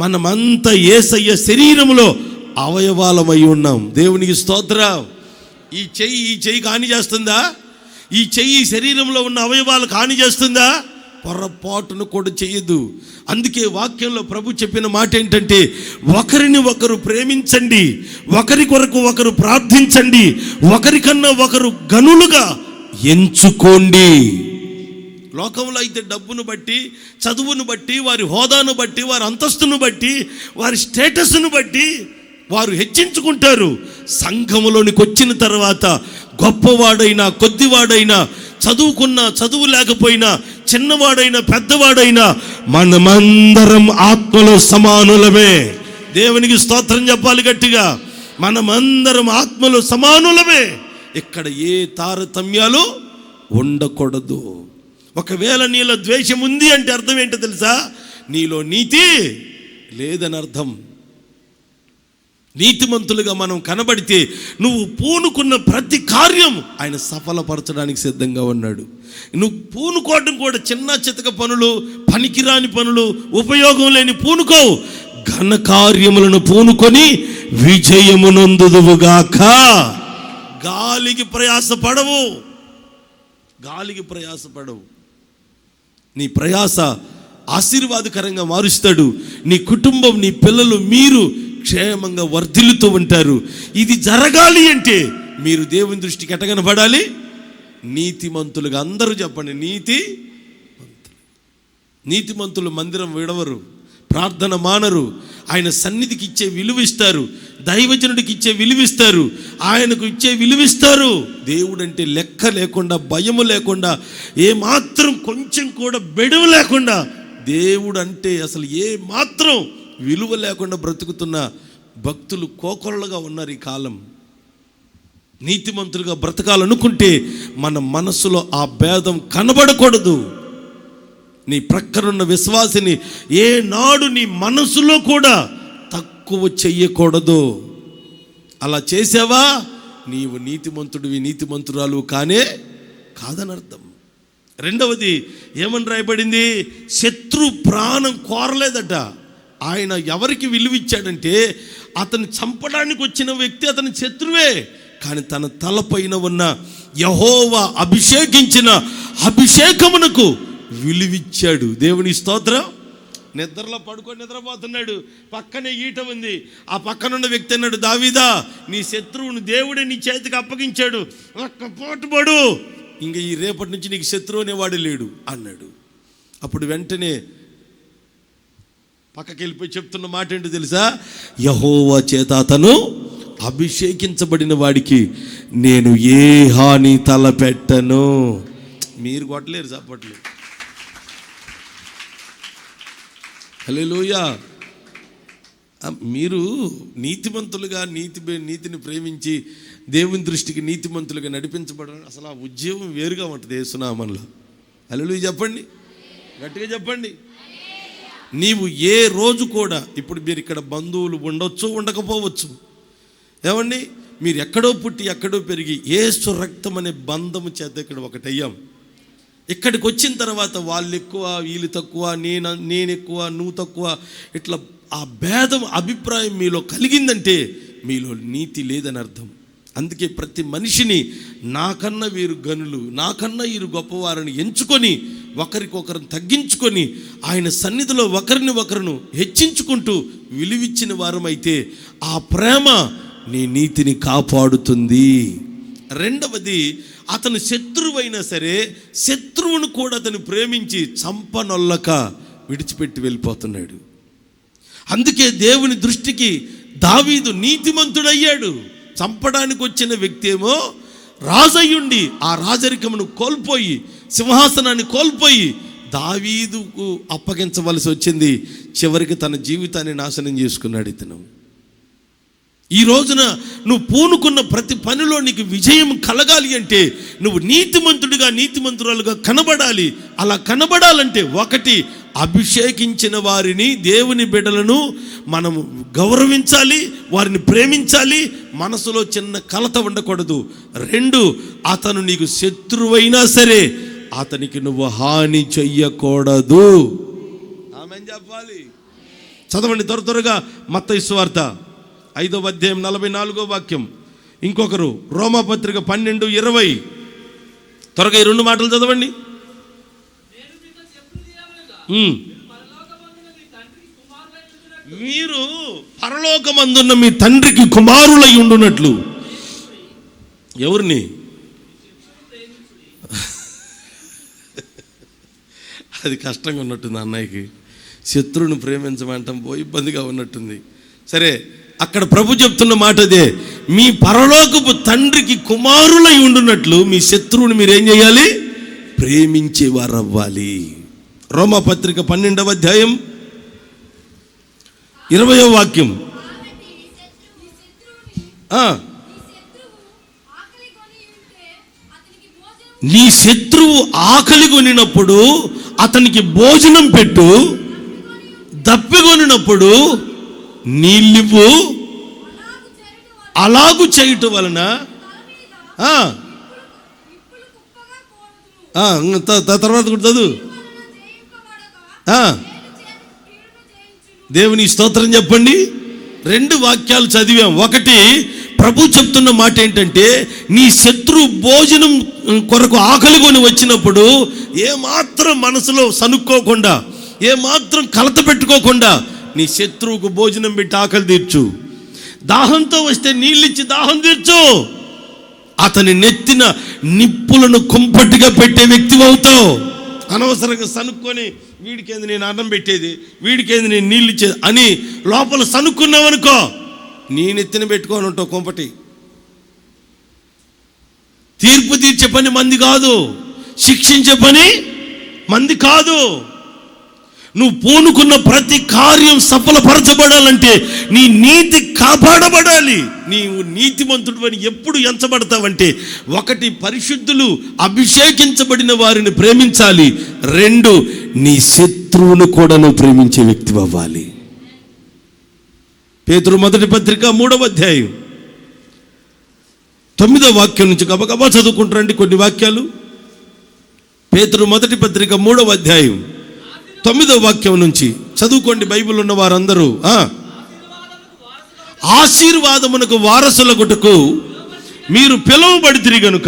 మనమంతా యేసయ్య శరీరములో అవయవాలమై ఉన్నాం. దేవునికి స్తోత్రం. ఈ చెయ్యి హాని చేస్తుందా? ఈ చెయ్యి శరీరంలో ఉన్న అవయవాలకు హాని చేస్తుందా? పొరపాటును కూడా చెయ్యదు. అందుకే వాక్యంలో ప్రభు చెప్పిన మాట ఏంటంటే, ఒకరిని ఒకరు ప్రేమించండి, ఒకరి కొరకు ఒకరు ప్రార్థించండి, ఒకరికన్నా ఒకరు గనులుగా ఎంచుకోండి. లోకంలో అయితే డబ్బును బట్టి, చదువును బట్టి, వారి హోదాను బట్టి, వారి అంతస్తును బట్టి, వారి స్టేటస్ను బట్టి వారు హెచ్చించుకుంటారు. సంఘములోనికి వచ్చిన తర్వాత గొప్పవాడైనా, కొద్దివాడైనా, చదువుకున్నా, చదువు లేకపోయినా, చిన్నవాడైనా, పెద్దవాడైనా మనమందరం ఆత్మలో సమానులమే. దేవునికి స్తోత్రం చెప్పాలి గట్టిగా. మనమందరం ఆత్మలో సమానులమే. ఇక్కడ ఏ తారతమ్యాలు ఉండకూడదు. ఒకవేళ నీలో ద్వేషం ఉంది అంటే అర్థం ఏంటో తెలుసా? నీలో నీతి లేదని అర్థం. నీతిమంతులుగా మనం కనబడితే నువ్వు పూనుకున్న ప్రతి కార్యం ఆయన సఫలపరచడానికి సిద్ధంగా ఉన్నాడు. నువ్వు పూనుకోవడం కూడా చిన్న చితక పనులు, పనికిరాని పనులు, ఉపయోగం లేని పూనుకోవు. ఘన కార్యములను పూనుకొని విజయమునందుదువుగాక. గాలికి ప్రయాసపడవు, గాలికి ప్రయాసపడవు. నీ ప్రయాస ఆశీర్వాదకరంగా మారుస్తాడు. నీ కుటుంబం, నీ పిల్లలు, మీరు క్షేమంగా వర్ధిల్లుతూ ఉంటారు. ఇది జరగాలి అంటే మీరు దేవుని దృష్టికి ఎట్ట కనబడాలి? నీతిమంతులుగా. అందరూ చెప్పండి, నీతిమంతులు మందిరం విడవరు, ప్రార్థన మానరు, ఆయన సన్నిధికి ఇచ్చే విలువిస్తారు, దైవజనుడికి ఇచ్చే విలువిస్తారు, ఆయనకు ఇచ్చే విలువిస్తారు. దేవుడంటే లెక్క లేకుండా, భయము లేకుండా, ఏమాత్రం కొంచెం కూడా బెడవ లేకుండా, దేవుడు అంటే అసలు ఏ మాత్రం విలువ లేకుండా బ్రతుకుతున్న భక్తులు కోకొరలుగా ఉన్నారు ఈ కాలం. నీతిమంతులుగా బ్రతకాలనుకుంటే మన మనసులో ఆ భేదం కనబడకూడదు. నీ ప్రక్కనున్న విశ్వాసిని ఏనాడు నీ మనసులో కూడా తక్కువ చెయ్యకూడదు. అలా చేసావా నీవు నీతిమంతుడివి, నీతిమంతురాలు కాదని అర్థం. రెండవది ఏమని రాయబడింది? శత్రు ప్రాణం కోరలేదట. ఆయన ఎవరికి విలువిచ్చాడంటే అతన్ని చంపడానికి వచ్చిన వ్యక్తి అతని శత్రువే, కానీ తన తలపైన ఉన్న యెహోవా అభిషేకించిన అభిషేకమునకు విలువిచ్చాడు. దేవుని స్తోత్రం. నిద్రలో పడుకొని నిద్రపోతున్నాడు, పక్కనే ఈట ఉంది. ఆ పక్కనున్న వ్యక్తి అన్నాడు, దావీదా నీ శత్రువును దేవుడే నీ చేతికి అప్పగించాడు, ఒక్క పోటుపడు, ఇంక ఈ రేపటి నుంచి నీకు శత్రువు అనేవాడు లేడు అన్నాడు. అప్పుడు వెంటనే పక్కకి వెళ్ళిపోయి చెప్తున్న మాట ఏంటో తెలుసా? యెహోవా చేత అతను అభిషేకించబడిన వాడికి నేను ఏ హాని తలపెట్టను. మీరు కొట్టలేరు చప్పట్లు. హల్లెలూయా. మీరు నీతిమంతులుగా నీతిని ప్రేమించి దేవుని దృష్టికి నీతిమంతులుగా నడిపించబడడం అసలు ఆ ఉద్యోగం వేరుగా ఉంటుంది యేసునామంలో. హల్లెలూయా చెప్పండి, గట్టిగా చెప్పండి. నీవు ఏ రోజు కూడా, ఇప్పుడు మీరు ఇక్కడ బంధువులు ఉండొచ్చు, ఉండకపోవచ్చు, ఏమండి, మీరు ఎక్కడో పుట్టి ఎక్కడో పెరిగి యేసు రక్తం అనే బంధము చేత ఇక్కడ ఒకటయ్యాం. ఇక్కడికి వచ్చిన తర్వాత వాళ్ళు ఎక్కువ, వీళ్ళు తక్కువ, నేను ఎక్కువ, నువ్వు తక్కువ, ఇట్లా ఆ భేదం అభిప్రాయం మీలో కలిగిందంటే మీలో నీతి లేదని అర్థం. అందుకే ప్రతి మనిషిని నాకన్నా వీరు గనులు, నాకన్నా వీరు గొప్పవారిని ఎంచుకొని ఒకరికొకరు తగ్గించుకొని ఆయన సన్నిధిలో ఒకరిని ఒకరును హెచ్చించుకుంటూ విలువిచ్చిన వారమైతే ఆ ప్రేమ నీ నీతిని కాపాడుతుంది. రెండవది, అతను శత్రువైనా సరే శత్రువును కూడా అతను ప్రేమించి చంపనొల్లక విడిచిపెట్టి వెళ్ళిపోతున్నాడు. అందుకే దేవుని దృష్టికి దావీదు నీతిమంతుడయ్యాడు. చంపడానికి వచ్చిన వ్యక్తి ఏమో రాజయ్యుండి ఆ రాజరికమును కోల్పోయి, సింహాసనాన్ని కోల్పోయి దావీదుకు అప్పగించవలసి వచ్చింది. చివరికి తన జీవితాన్ని నాశనం చేసుకున్నాడు ఇతను. ఈ రోజున నువ్వు పూనుకున్న ప్రతి పనిలో నీకు విజయం కలగాలి అంటే నువ్వు నీతిమంతుడిగా, నీతిమంతురాలుగా కనబడాలి. అలా కనబడాలంటే ఒకటి, అభిషేకించిన వారిని, దేవుని బిడ్డలను మనం గౌరవించాలి, వారిని ప్రేమించాలి, మనసులో చిన్న కలత ఉండకూడదు. రెండు, అతను నీకు శత్రువైనా సరే అతనికి నువ్వు హాని చెయ్యకూడదు. ఆమేన్ చెప్పాలి. చదవండి త్వరగా మత్తయి సువార్త 5వ అధ్యాయం 44వ వాక్యం. ఇంకొకరు రోమాపత్రిక 12:20. త్వరగా ఈ రెండు మాటలు చదవండి. మీరు పరలోకమందున్న మీ తండ్రికి కుమారులై ఉండునట్లు. ఎవరిని? అది కష్టంగా ఉన్నట్టుంది అన్నయ్యకి. శత్రువుని ప్రేమించమంటాం పోయి ఇబ్బందిగా ఉన్నట్టుంది. సరే, అక్కడ ప్రభు చెప్తున్న మాట అదే, మీ పరలోకపు తండ్రికి కుమారులై ఉండునట్లు మీ శత్రువుని మీరేం చేయాలి? ప్రేమించేవారు అవ్వాలి. రోమాపత్రిక 12వ అధ్యాయం 20వ వాక్యం. నీ శత్రువు ఆకలి కొనినప్పుడు అతనికి భోజనం పెట్టు, దప్పికొనినప్పుడు నీళ్ళివ్వు. అలాగు చేయటం వలన తర్వాత చదువు. దేవుని స్తోత్రం చెప్పండి. 2 వాక్యాలు చదివాం. ఒకటి, ప్రభు చెప్తున్న మాట ఏంటంటే, నీ శత్రు భోజనం కొరకు ఆకలి కొని వచ్చినప్పుడు ఏమాత్రం మనసులో సనుక్కోకుండా, ఏమాత్రం కలత పెట్టుకోకుండా నీ శత్రువుకు భోజనం పెట్టి ఆకలి తీర్చు. దాహంతో వస్తే నీళ్ళిచ్చి దాహం తీర్చు. అతని నెత్తిన నిప్పులను కుంపటిగా పెట్టే వ్యక్తి అవుతావు. అనవసరంగా సనుక్కొని, వీడికేంది నేను అన్నం పెట్టేది, వీడికేంది నేను నీళ్ళు ఇచ్చేది అని లోపల సనుక్కున్నావనుకో, నీ నెత్తిన పెట్టుకొని ఉంటావు కుంపటి. తీర్పు తీర్చే పని మంది కాదు, శిక్షించే పని మంది కాదు. నువ్వు పూనుకున్న ప్రతి కార్యం సఫలపరచబడాలంటే నీ నీతి కాపాడబడాలి. నీవు నీతిమంతుడు అని ఎప్పుడు ఎంచబడతావంటే, 1, పరిశుద్ధులు అభిషేకించబడిన వారిని ప్రేమించాలి. 2, నీ శత్రువును కూడా నువ్వు ప్రేమించే వ్యక్తి అవ్వాలి. పేతురు మొదటి పత్రిక 3వ అధ్యాయం 9వ వాక్యం నుంచి గబగబా చదువుకుంటారండి కొన్ని వాక్యాలు. పేతురు మొదటి పత్రిక 3వ అధ్యాయం 9వ వాక్యం నుంచి చదువుకోండి బైబిల్ ఉన్న వారందరూ. ఆశీర్వాదమునకు వారసులగుటకు మీరు పిలువబడితిరి గనుక,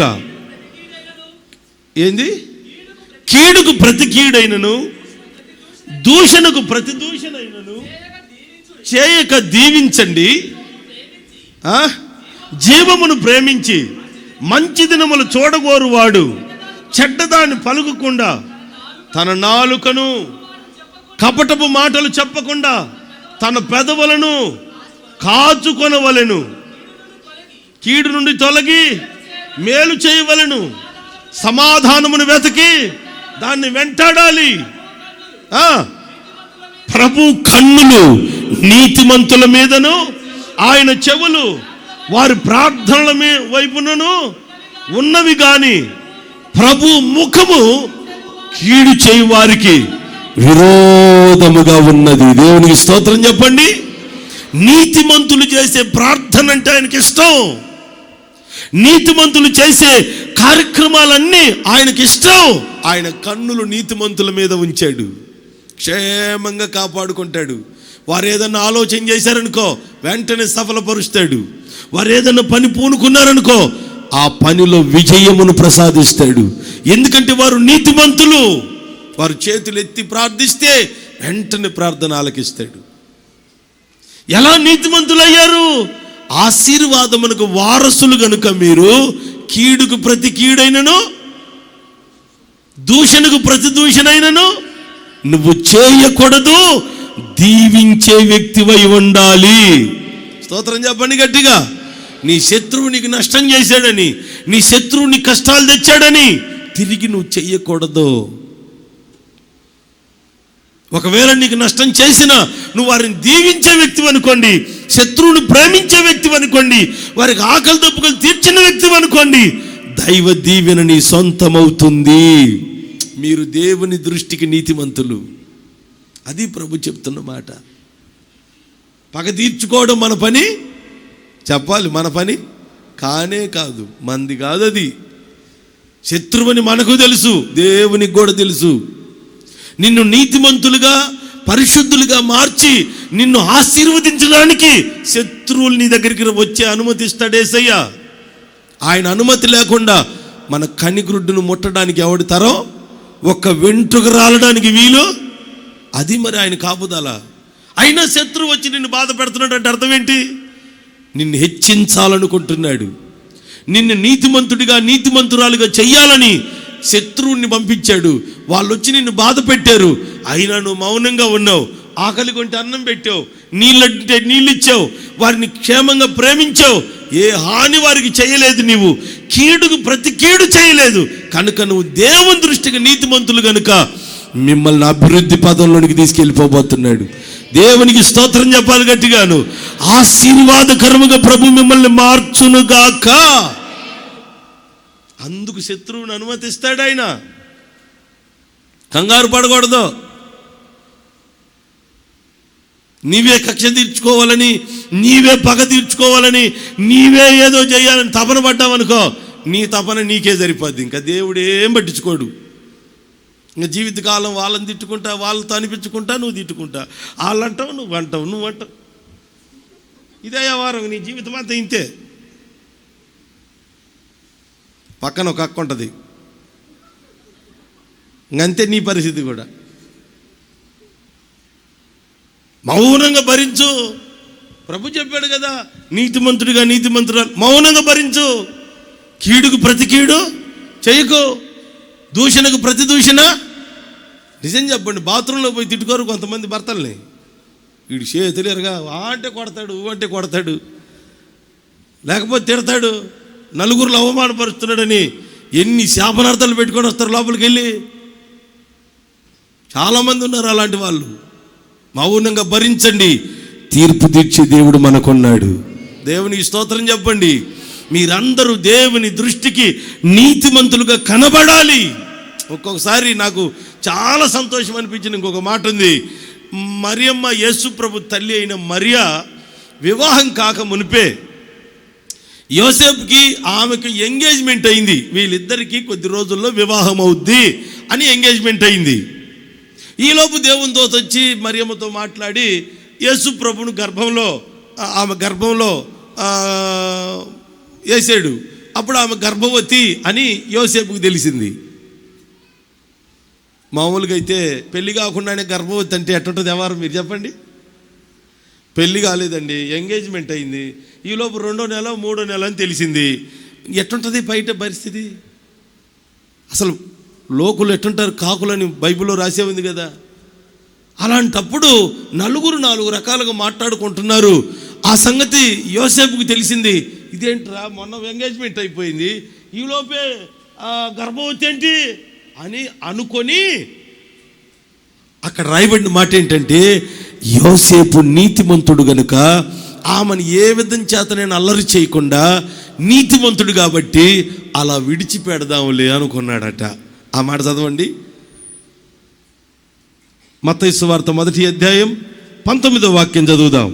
ఏంది? కీడుకు ప్రతి కీడైనను దూషణకు ప్రతి దూషణైనను చేయక దీవించండి. జీవమును ప్రేమించి మంచి దినములు చూడగోరువాడు చెడ్డదాన్ని పలుకకుండా తన నాలుకను, కపటపు మాటలు చెప్పకుండా తన పెదవులను కాచుకొనవలెను. కీడు నుండి తొలగి మేలు చేయవలెను. సమాధానమును వెతకి దాన్ని వెంటాడాలి. ప్రభు కన్నులు నీతిమంతుల మీదను, ఆయన చెవులు వారి ప్రార్థనల వైపునను ఉన్నవి గాని, ప్రభు ముఖము కీడు చేయి వారికి విరోధముగా ఉన్నది. దేవునికి స్తోత్రం చెప్పండి. నీతిమంతులు చేసే ప్రార్థన అంటే ఆయనకి ఇష్టం. నీతిమంతులు చేసే కార్యక్రమాలన్నీ ఆయనకి ఇష్టం. ఆయన కన్నులు నీతిమంతుల మీద ఉంచాడు, క్షేమంగా కాపాడుకుంటాడు. వారు ఏదన్నా ఆలోచన చేశారనుకో, వెంటనే సఫలపరుస్తాడు. వారు ఏదన్నా పని పూనుకున్నారనుకో, ఆ పనిలో విజయమును ప్రసాదిస్తాడు. ఎందుకంటే వారు నీతిమంతులు. వారు చేతులు ఎత్తి ప్రార్థిస్తే వెంటనే ప్రార్థన ఆలకిస్తాడు. ఎలా నీతిమంతులయ్యారు? ఆశీర్వాదమునకు వారసులు గనుక మీరు కీడుకు ప్రతి కీడైనను దూషణకు ప్రతి దూషణైనను నువ్వు చేయకూడదు, దీవించే వ్యక్తివై ఉండాలి. స్తోత్రం చెప్పండి గట్టిగా. నీ శత్రువు నీకు నష్టం చేశాడని, నీ శత్రువు నీ కష్టాలు తెచ్చాడని తిరిగి నువ్వు చెయ్యకూడదు. ఒకవేళ నీకు నష్టం చేసినా నువ్వు వారిని దీవించే వ్యక్తి అనుకోండి, శత్రువుని ప్రేమించే వ్యక్తి అనుకోండి, వారికి ఆకలి దప్పుకలు తీర్చిన వ్యక్తి అనుకోండి, దైవ దీవెన నీ సొంతమవుతుంది. మీరు దేవుని దృష్టికి నీతిమంతులు. అది ప్రభు చెప్తున్న మాట. పగ తీర్చుకోవడం మన పని, చెప్పాలి మన పని కానే కాదు, మంది కాదు. అది శత్రువుని మనకు తెలుసు, దేవునికి కూడా తెలుసు. నిన్ను నీతిమంతులుగా పరిశుద్ధులుగా మార్చి నిన్ను ఆశీర్వదించడానికి శత్రువులు నీ దగ్గరికి వచ్చే అనుమతిస్తాడు యేసయ్య. ఆయన అనుమతి లేకుండా మన కనిగ్రుడ్డును ముట్టడానికి ఎవడి తరం, ఒక్క వెంట్రుక రాలడానికి వీలు. అది మరి ఆయన కాపుదల. అయినా శత్రువు వచ్చి నిన్ను బాధ పెడుతున్నాడు అంటే అర్థం ఏంటి? నిన్ను హెచ్చించాలనుకుంటున్నాడు. నిన్ను నీతిమంతుడిగా నీతిమంతురాలుగా చెయ్యాలని శత్రువుని పంపించాడు. వాళ్ళు వచ్చి నిన్ను బాధ పెట్టారు, అయినా నువ్వు మౌనంగా ఉన్నావు. ఆకలి కొంటే అన్నం పెట్టావు, నీళ్ళంటే నీళ్ళు ఇచ్చావు, వారిని క్షేమంగా ప్రేమించావు. ఏ హాని వారికి చేయలేదు. నీవు కీడుకు ప్రతి కీడు చేయలేదు కనుక నువ్వు దేవుని దృష్టికి నీతిమంతులు కనుక మిమ్మల్ని అభివృద్ధి పదంలోనికి తీసుకెళ్ళిపోబోతున్నాడు. దేవునికి స్తోత్రం చెప్పాలి గట్టిగాను. ఆశీర్వాదకరముగా ప్రభు మిమ్మల్ని మార్చునుగాక. అందుకు శత్రువుని అనుమతిస్తాడు ఆయన. కంగారు పడకూడదు. నీవే కక్ష తీర్చుకోవాలని, నీవే పగ తీర్చుకోవాలని, నీవే ఏదో చేయాలని తపన పడ్డావనుకో, నీ తపన నీకే సరిపోద్ది. ఇంకా దేవుడు ఏం పట్టించుకోడు. ఇంకా జీవితకాలం వాళ్ళని తిట్టుకుంటా, వాళ్ళతో అనిపించుకుంటా, నువ్వు తిట్టుకుంటా, వాళ్ళంటావు, నువ్వు అంటావు. ఇదే వ్యవహారం, నీ జీవితం అంతా ఇంతే. పక్కన ఒక అక్క ఉంటుంది, ఇంకంతే నీ పరిస్థితి కూడా. మౌనంగా భరించు. ప్రభు చెప్పాడు కదా, నీతిమంతుడు మౌనంగా భరించు. కీడుకు ప్రతి కీడు చేయకు, దూషణకు ప్రతి దూషణ. నిజం చెప్పండి, బాత్రూంలో పోయి తిట్టుకోరు కొంతమంది భర్తల్ని. వీడు చేతులేరుగా అంటే కొడతాడు, అంటే కొడతాడు, లేకపోతే తిడతాడు, నలుగురులో అవమానపరుస్తున్నాడని ఎన్ని శాపనార్థాలు పెట్టుకొని వస్తారు లోపలికి వెళ్ళి. చాలామంది ఉన్నారు అలాంటి వాళ్ళు. మౌనంగా భరించండి, తీర్పు తీర్చే దేవుడు మనకున్నాడు. దేవునికి స్తోత్రం చెప్పండి. మీరందరూ దేవుని దృష్టికి నీతిమంతులుగా కనబడాలి. ఒక్కొక్కసారి నాకు చాలా సంతోషం అనిపించింది. ఇంకొక మాట ఉంది. మరియమ్మ, యేసు ప్రభు తల్లి అయిన మరియా వివాహం కాక మునిపే యోసేపుకి ఆమెకు ఎంగేజ్మెంట్ అయింది. వీళ్ళిద్దరికీ కొద్ది రోజుల్లో వివాహం అవుద్ది అని ఎంగేజ్మెంట్ అయింది. ఈలోపు దేవుని దూత వచ్చి మరియమ్మతో మాట్లాడి యేసు ప్రభును ఆమె గర్భంలో వేసాడు. అప్పుడు ఆమె గర్భవతి అని యోసేపుకు తెలిసింది. మామూలుగా అయితే పెళ్లి కాకుండానే గర్భవతి అంటే ఎట్టుంటుంది వ్యవహారం మీరు చెప్పండి. పెళ్ళి కాలేదండి, ఎంగేజ్మెంట్ అయింది, ఈలోపు 2వ నెల 3వ నెల అని తెలిసింది. ఎట్టుంటుంది బయట పరిస్థితి? అసలు లోకులు ఎట్టుంటారు, కాకులని బైబిల్లో రాసే ఉంది కదా. అలాంటప్పుడు నలుగురు 4 రకాలుగా మాట్లాడుకుంటున్నారు. ఆ సంగతి యోసేపుకి తెలిసింది. ఇదేంట్రా, మొన్న ఎంగేజ్మెంట్ అయిపోయింది, ఈలోపే గర్భవతి ఏంటి అని అనుకొని, అక్కడ రాయబడిన మాట ఏంటంటే, యోసేపు నీతిమంతుడు గనుక ఆమెను ఏ విధం చేత నేను అల్లరి చేయకుండా, నీతిమంతుడు కాబట్టి అలా విడిచిపెడదాంలే అనుకున్నాడట. ఆ మాట చదవండి. మత్తయి సువార్త 1వ అధ్యాయం 19వ వాక్యం చదువుదాం.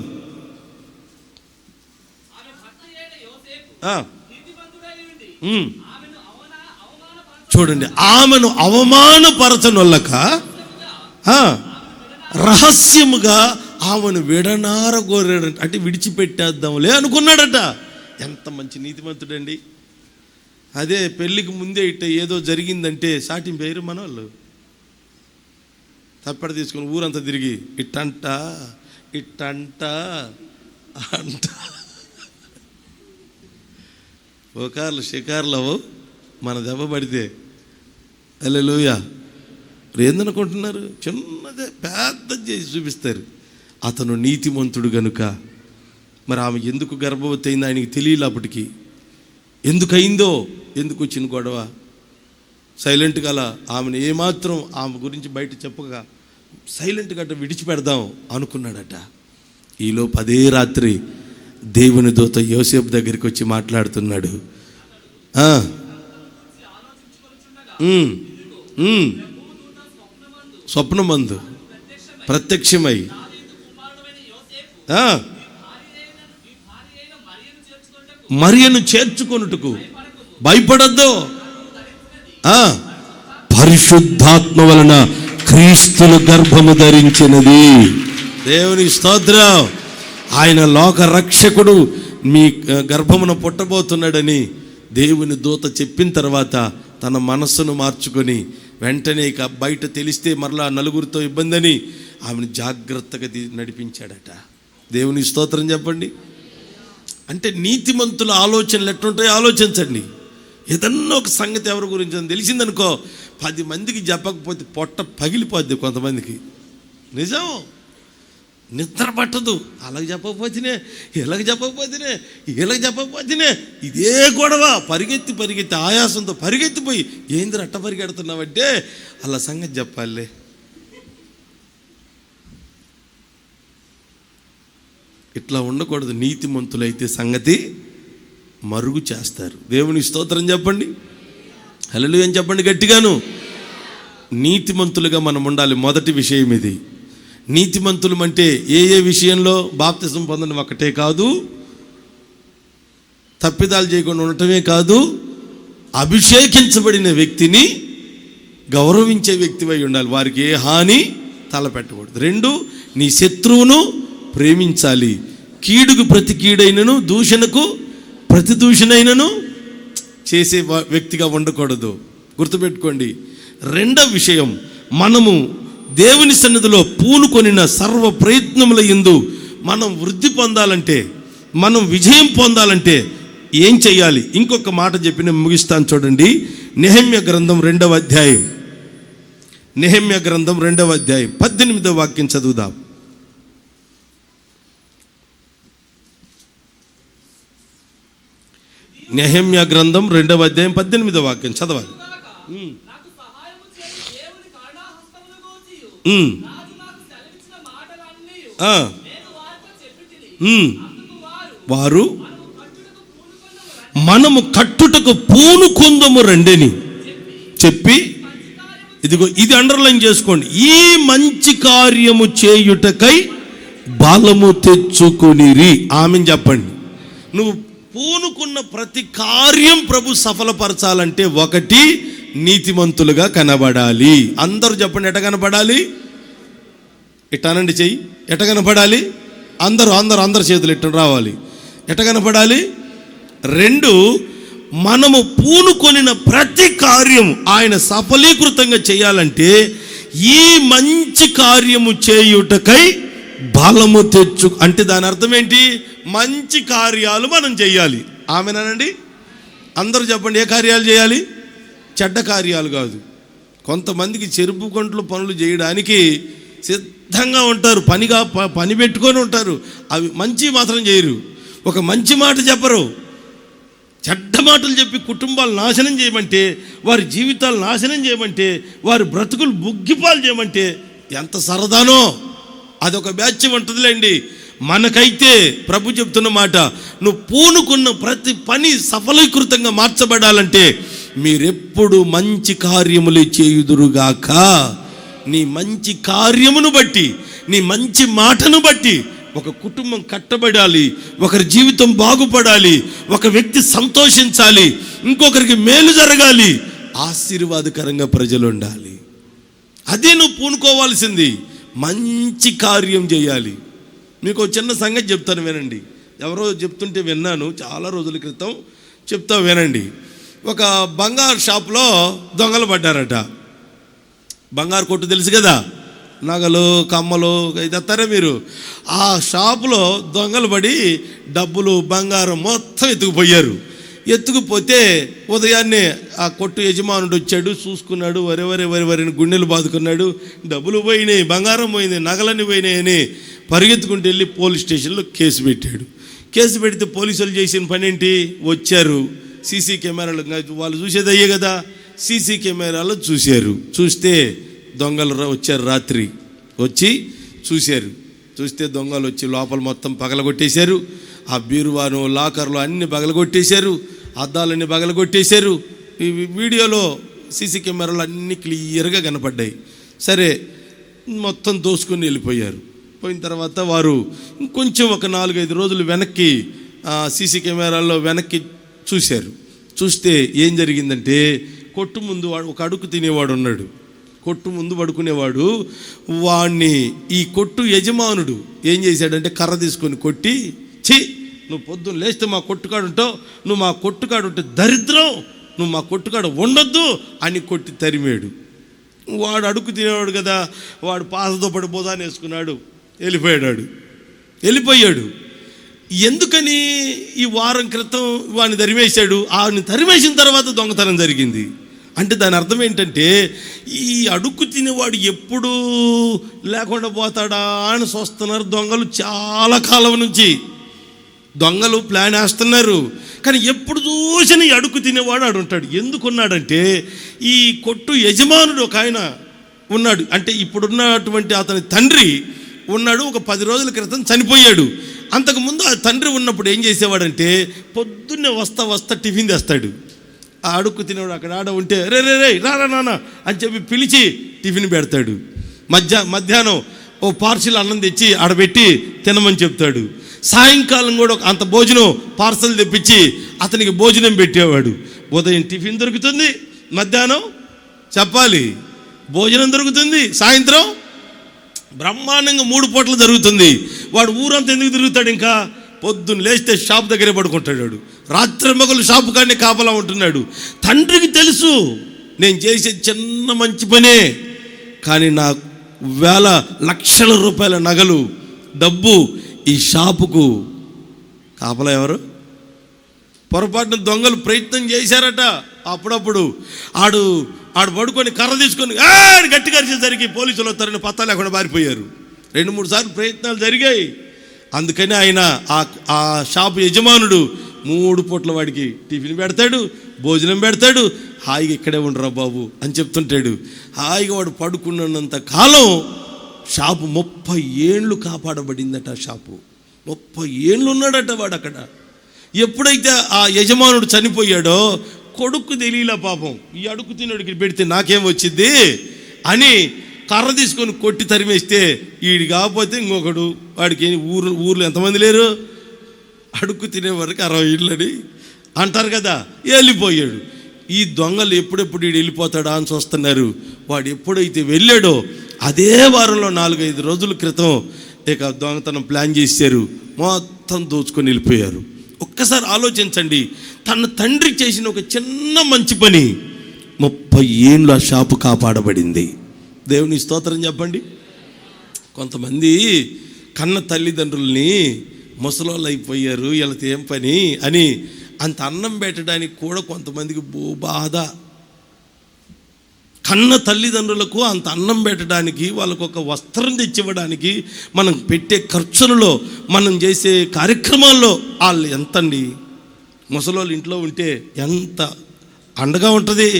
చూడండి, ఆమెను అవమానపరచనొల్లక రహస్యముగా ఆమెను విడనారగోరాడంట. అంటే విడిచిపెట్టేద్దాంలే అనుకున్నాడట. ఎంత మంచి నీతిమంతుడండి. అదే పెళ్ళికి ముందే ఏదో జరిగిందంటే సాటి పేరు మన వాళ్ళు తప్పడ తీసుకుని ఊరంతా తిరిగి ఇట్టంట అంట ఓకార్లు షికార్లు మన దెబ్బ పడితే హల్లెలూయా. ఏందనుకుంటున్నారు? చిన్నదే పెద్ద చేసి చూపిస్తారు. అతను నీతిమంతుడు గనుక మరి ఆమె ఎందుకు గర్భవతి అయిందో ఆయనకి తెలియలే. అప్పటికి ఎందుకయిందో, ఎందుకు వచ్చిన గొడవ, సైలెంట్గా అలా ఆమెను ఏమాత్రం ఆమె గురించి బయట చెప్పగా సైలెంట్గా విడిచిపెడదాం అనుకున్నాడట. ఈలోపు అదే రాత్రి దేవుని దూత యోసేపు దగ్గరికి వచ్చి మాట్లాడుతున్నాడు. స్వప్నమందు ప్రత్యక్షమై మరియను చేర్చుకొనుటకు భయపడద్దు, పరిశుద్ధాత్మ వలన క్రీస్తును గర్భము ధరించినది. దేవుని స్తోత్రం. ఆయన లోక రక్షకుడు మీ గర్భమున పుట్టబోతున్నాడని దేవుని దూత చెప్పిన తర్వాత తన మనస్సును మార్చుకొని వెంటనే ఇక బయట తెలిస్తే మరలా నలుగురితో ఇబ్బంది అని ఆమెను జాగ్రత్తగా నడిపించాడట. దేవుని స్తోత్రం చెప్పండి. అంటే నీతిమంతుల ఆలోచనలు ఎట్లుంటాయో ఆలోచించండి. ఏదన్నా ఒక సంగతి ఎవరి గురించి అని తెలిసిందనుకో, 10 మందికి చెప్పకపోతే పొట్ట పగిలిపోద్ది కొంతమందికి. నిజం, నిద్ర పట్టదు. అలాగ చెప్పకపోతేనే, ఇలాగ చెప్పకపోతేనే ఇదే గొడవ. పరిగెత్తి ఆయాసంతో పరిగెత్తిపోయి ఏంది అట్ట పరిగెడుతున్నావంటే అలా సంగతి చెప్పాలే. ఇట్లా ఉండకూడదు. నీతిమంతులైతే సంగతి మరుగు చేస్తారు. దేవుని స్తోత్రం చెప్పండి. హల్లెలూయా అని చెప్పండి గట్టిగాను. నీతిమంతులుగా మనం ఉండాలి. మొదటి విషయం ఇది. నీతిమంతులం అంటే ఏ విషయంలో? బాప్తిసం పొందడం ఒకటే కాదు, తప్పిదాలు చేయకుండా ఉండటమే కాదు, అభిషేకించబడిన వ్యక్తిని గౌరవించే వ్యక్తివై ఉండాలి. వారికి ఏ హాని తలపెట్టకూడదు. 2, నీ శత్రువును ప్రేమించాలి. కీడుకు ప్రతి కీడైనను, దూషణకు ప్రతి దూషణైనను చేసే వ్యక్తిగా ఉండకూడదు. గుర్తుపెట్టుకోండి. 2వ విషయం, మనము దేవుని సన్నిధిలో పూనుకొనిన సర్వ ప్రయత్నముల యందు మనం వృద్ధి పొందాలంటే, మనం విజయం పొందాలంటే ఏం చెయ్యాలి? ఇంకొక మాట చెప్పి నేను ముగిస్తాను. చూడండి, నెహెమ్యా గ్రంథం 2వ అధ్యాయం, నెహెమ్యా గ్రంథం 2వ అధ్యాయం 18వ వాక్యం చదువుదాం. నెహెమ్యా గ్రంథం 2వ అధ్యాయం 18వ వాక్యం చదవాలి. వారు మనము కట్టుటకు పూనుకొందము రండని చెప్పి, ఇదిగో ఇది అండర్లైన్ చేసుకోండి, ఈ మంచి కార్యము చేయుటకై బలము తెచ్చుకొనిరి. ఆమెను చెప్పండి. నువ్వు పూనుకున్న ప్రతి కార్యం ప్రభు సఫలపరచాలంటే 1, నీతిమంతులుగా కనబడాలి. అందరూ చెప్పండి, ఎట కనబడాలి? ఇట్టానండి చెయ్యి. ఎట కనబడాలి? అందరూ చేతులు ఇట్ట రావాలి. ఎట కనబడాలి? 2, మనము పూనుకొనిన ప్రతి కార్యం ఆయన సఫలీకృతంగా చేయాలంటే ఈ మంచి కార్యము చేయుటకై బలము తెచ్చు. అంటే దాని అర్థం ఏంటి? మంచి కార్యాలు మనం చేయాలి. ఆమెనండి. అందరూ చెప్పండి, ఏ కార్యాలు చేయాలి? చెడ్డ కార్యాలు కాదు. కొంతమందికి చెరుపు కొంటలు పనులు చేయడానికి సిద్ధంగా ఉంటారు, పని పెట్టుకొని ఉంటారు. అవి మంచి మాత్రం చేయరు. ఒక మంచి మాట చెప్పరు, చెడ్డ మాటలు చెప్పి కుటుంబాలు నాశనం చేయమంటే, వారి జీవితాలు నాశనం చేయమంటే, వారి బ్రతుకులు బుగ్గిపాలు చేయమంటే ఎంత సరదానో. అదొక బ్యాచ్ ఉంటుందిలేండి. మనకైతే ప్రభు చెప్తున్న మాట, నువ్వు పూనుకున్న ప్రతి పని సఫలీకృతంగా మార్చబడాలంటే మీరెప్పుడు మంచి కార్యములు చేయుదురుగాక. నీ మంచి కార్యమును బట్టి, నీ మంచి మాటను బట్టి ఒక కుటుంబం కట్టబడాలి, ఒకరి జీవితం బాగుపడాలి, ఒక వ్యక్తి సంతోషించాలి, ఇంకొకరికి మేలు జరగాలి, ఆశీర్వాదకరంగా ప్రజలు ఉండాలి. అదే నువ్వు పూనుకోవాల్సింది. మంచి కార్యం చేయాలి. మీకు ఒక చిన్న సంగతి చెప్తాను, వినండి. ఎవరో చెప్తుంటే విన్నాను చాలా రోజుల క్రితం. చెప్తా వినండి. ఒక బంగారు షాప్లో దొంగలు పడ్డారట. బంగారు కొట్టు తెలుసు కదా, నగలు కమ్మలు ఇదెత్తారా మీరు. ఆ షాపులో దొంగలు పడి డబ్బులు బంగారం మొత్తం ఎత్తుకుపోయారు. ఎత్తుకుపోతే ఉదయాన్నే ఆ కొట్టు యజమానుడు వచ్చాడు, చూసుకున్నాడు, వరి గుండెలు బాదుకున్నాడు. డబ్బులు పోయినాయి, బంగారం పోయింది, నగలన్నీ పోయినాయని పరిగెత్తుకుంటూ వెళ్ళి పోలీస్ స్టేషన్లో కేసు పెట్టాడు. కేసు పెడితే పోలీసులు చేసిన పని ఏంటి? వచ్చారు, సీసీ కెమెరాలు వాళ్ళు చూసేది అయ్యే కదా, సీసీ కెమెరాలో చూశారు. చూస్తే దొంగలు వచ్చారు. రాత్రి వచ్చి చూశారు. చూస్తే దొంగలు వచ్చి లోపల మొత్తం పగలగొట్టేశారు. ఆ బీరువాను లాకర్లు అన్ని పగలగొట్టేశారు, అద్దాలన్నీ పగలగొట్టేశారు. ఈ వీడియోలో సీసీ కెమెరాలు అన్నీ క్లియర్గా కనపడ్డాయి. సరే, మొత్తం దోసుకొని వెళ్ళిపోయారు. పోయిన తర్వాత వారు ఇంకొంచెం ఒక 4-5 రోజులు వెనక్కి సీసీ కెమెరాల్లో వెనక్కి చూశారు. చూస్తే ఏం జరిగిందంటే, కొట్టు ముందు ఒక అడుగు తినేవాడు ఉన్నాడు. కొట్టు ముందు పడుకునేవాడు. వాడిని ఈ కొట్టు యజమానుడు ఏం చేశాడంటే కర్ర తీసుకొని కొట్టి, నువ్వు పొద్దున్న లేస్తే మా కొట్టుకాడు ఉంటావు, నువ్వు మా కొట్టుకాడు ఉంటే దరిద్రం, నువ్వు మా కొట్టుకాడ ఉండొద్దు అని కొట్టి తరిమాడు. వాడు అడుగు తినేవాడు కదా, వాడు పాసతో పడి బోధాన్ని వేసుకున్నాడు, వెళ్ళిపోయాడు. ఎందుకని? ఈ వారం క్రితం వాడిని తరిమేశాడు. వాడిని తరిమేసిన తర్వాత దొంగతనం జరిగింది. అంటే దాని అర్థం ఏంటంటే, ఈ అడుక్కు తినేవాడు ఎప్పుడు లేకుండా పోతాడా అని చూస్తున్నారు దొంగలు. చాలా కాలం నుంచి దొంగలు ప్లాన్ వేస్తున్నారు. కానీ ఎప్పుడు చూసిన ఈ అడుక్కు తినేవాడు ఆడు ఉంటాడు. ఎందుకున్నాడంటే, ఈ కొట్టు యజమానుడు ఒక ఆయన ఉన్నాడు. అంటే ఇప్పుడున్నటువంటి అతని తండ్రి ఉన్నాడు. ఒక 10 రోజుల క్రితం చనిపోయాడు. అంతకుముందు ఆ తండ్రి ఉన్నప్పుడు ఏం చేసేవాడంటే, పొద్దున్నే వస్తా టిఫిన్ తెస్తాడు. ఆ అడుక్కు తినేవాడు అక్కడ ఆడ ఉంటే రే రారా నాన్న అని చెప్పి పిలిచి టిఫిన్ పెడతాడు. మధ్యాహ్నం ఓ పార్సిల్ అన్నం తెచ్చి ఆడబెట్టి తినమని చెప్తాడు. సాయంకాలం కూడా అంత భోజనం పార్సల్ తెప్పించి అతనికి భోజనం పెట్టేవాడు. ఉదయం టిఫిన్ దొరుకుతుంది, మధ్యాహ్నం చెప్పాలి భోజనం దొరుకుతుంది, సాయంత్రం బ్రహ్మాండంగా 3 పూటలు జరుగుతుంది. వాడు ఊరంతా ఎందుకు తిరుగుతాడు? ఇంకా పొద్దున్న లేస్తే షాప్ దగ్గరే పడుకుంటాడు వాడు. రాత్రి మగలు షాపు కాడనే కాపలా ఉంటున్నాడు. తండ్రికి తెలుసు నేను చేసే చిన్న మంచి పనే, కానీ నా వేల లక్షల రూపాయల నగలు డబ్బు ఈ షాపుకు కాపలా ఎవరు? పొరపాటున దొంగలు ప్రయత్నం చేశారట. అప్పుడప్పుడు ఆడు పడుకొని కర్ర తీసుకొని గట్టిగా అరిచేసరికి పోలీసులు వస్తారని పత్తా లేకుండా పారిపోయారు. 2-3 సార్లు ప్రయత్నాలు జరిగాయి. అందుకని ఆయన ఆ షాపు యజమానుడు 3 పూట్ల వాడికి టిఫిన్ పెడతాడు, భోజనం పెడతాడు. హాయిగా ఇక్కడే ఉండరా బాబు అని చెప్తుంటాడు. హాయిగా వాడు పడుకున్నంత కాలం షాపు 30 ఏళ్ళు కాపాడబడిందట. షాపు 30 ఏళ్ళు ఉన్నాడట వాడు అక్కడ. ఎప్పుడైతే ఆ యజమానుడు చనిపోయాడో కొడుకు తెలియలా పాపం, ఈ అడుగు తినడికి పెడితే నాకేం వచ్చింది అని కర్ర తీసుకొని కొట్టి తరిమేస్తే వీడి కాకపోతే ఇంకొకడు వాడికి ఊర్లో ఎంతమంది లేరు, అడుగు తినే వరకు 60 ఇళ్ళని అంటారు కదా, వెళ్ళిపోయాడు. ఈ దొంగలు ఎప్పుడెప్పుడు వీడు వెళ్ళిపోతాడా అని చూస్తున్నారు. వాడు ఎప్పుడైతే వెళ్ళాడో అదే వారంలో 4-5 రోజుల క్రితం ఇక దొంగతనం ప్లాన్ చేశారు, మొత్తం దోచుకొని వెళ్ళిపోయారు. ఒక్కసారి ఆలోచించండి, తన తండ్రి చేసిన ఒక చిన్న మంచి పని 30 ఏళ్ళు ఆ షాపు కాపాడబడింది. దేవుని స్తోత్రం చెప్పండి. కొంతమంది కన్న తల్లిదండ్రుల్ని ముసలోళ్ళు అయిపోయారు వీళ్ళతో ఏం పని అని అంత అన్నం పెట్టడానికి కూడా కొంతమందికి బాధ. కన్న తల్లిదండ్రులకు అంత అన్నం పెట్టడానికి, వాళ్ళకు ఒక వస్త్రం తెచ్చివ్వడానికి, మనం పెట్టే ఖర్చులలో, మనం చేసే కార్యక్రమాల్లో వాళ్ళు ఎంతండి. ముసలోళ్ళు ఇంట్లో ఉంటే ఎంత అండగా ఉంటుంది.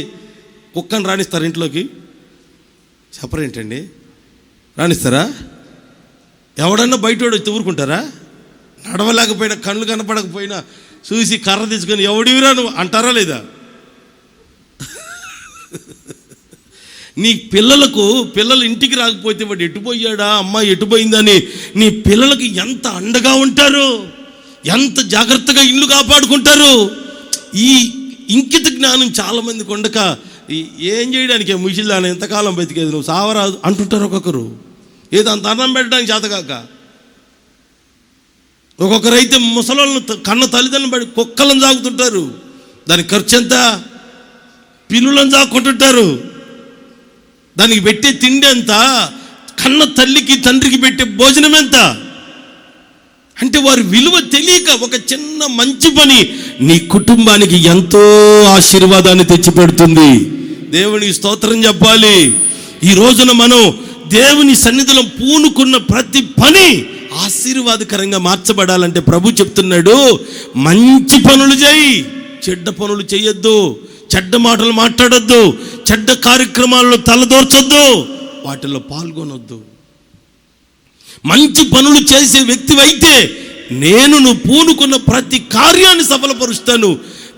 కుక్కను రాణిస్తారు ఇంట్లోకి? చెప్పరేంటండి, రాణిస్తారా? ఎవడన్నా బయటోడు వచ్చి ఊరుకుంటారా? నడవలేకపోయినా, కళ్ళు కనపడకపోయినా చూసి కర్ర తీసుకొని ఎవడివిరా నువ్వు అంటారా లేదా? నీ పిల్లలు ఇంటికి రాకపోతే వాడు ఎటుపోయాడా, అమ్మ ఎటుపోయిందని నీ పిల్లలకి ఎంత అండగా ఉంటారు, ఎంత జాగ్రత్తగా ఇల్లు కాపాడుకుంటారు. ఈ ఇంకిత జ్ఞానం చాలామందికి ఉండక ఏం చేయడానికి ముషిల్లాను ఎంతకాలం బతికేది నువ్వు సావరాదు అంటుంటారు ఒక్కొక్కరు. ఏదో అంత అన్నం పెట్టడానికి చేతగాక. ఒక్కొక్కరైతే ముసలోళ్ళను కన్న తల్లిదండ్రులు పడి కుక్కలను సాగుతుంటారు. దానికి ఖర్చు ఎంత? పిల్లులను సాగుకుంటుంటారు. దానికి పెట్టే తిండి ఎంత? కన్న తల్లికి తండ్రికి పెట్టే భోజనం ఎంత? అంటే వారి విలువ తెలియక ఒక చిన్న మంచి పని నీ కుటుంబానికి ఎంతో ఆశీర్వాదాన్ని తెచ్చిపెడుతుంది. దేవునికి స్తోత్రం చెప్పాలి. ఈ రోజున మనం దేవుని సన్నిధిలో పూనుకున్న ప్రతి పని ఆశీర్వాదకరంగా మార్చబడాలంటే ప్రభు చెప్తున్నాడు, మంచి పనులు చేయి, చెడ్డ పనులు చేయొద్దు, చెడ్డ మాటలు మాట్లాడొద్దు, చెడ్డ కార్యక్రమాల్లో తలదోర్చొద్దు, వాటిల్లో పాల్గొనొద్దు. మంచి పనులు చేసే వ్యక్తివైతే నువ్వు పూనుకున్న ప్రతి కార్యాన్ని సఫలపరుస్తాను,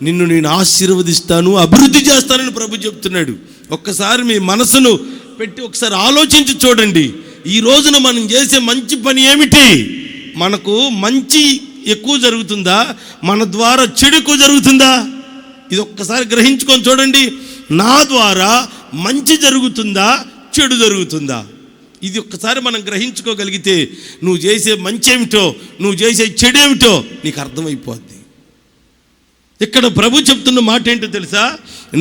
నిన్ను నేను ఆశీర్వదిస్తాను, అభివృద్ధి చేస్తానని ప్రభు చెప్తున్నాడు. ఒక్కసారి మీ మనసును పెట్టి ఒకసారి ఆలోచించి చూడండి. ఈ రోజున మనం చేసే మంచి పని ఏమిటి? మనకు మంచి ఎక్కువ జరుగుతుందా, మన ద్వారా చెడు ఎక్కువ జరుగుతుందా? ఇది ఒక్కసారి గ్రహించుకొని చూడండి. నా ద్వారా మంచి జరుగుతుందా, చెడు జరుగుతుందా? ఇది ఒక్కసారి మనం గ్రహించుకోగలిగితే నువ్వు చేసే మంచి ఏమిటో, నువ్వు చేసే చెడు ఏమిటో నీకు అర్థమైపోద్ది. ఇక్కడ ప్రభు చెప్తున్న మాట ఏంటో తెలుసా?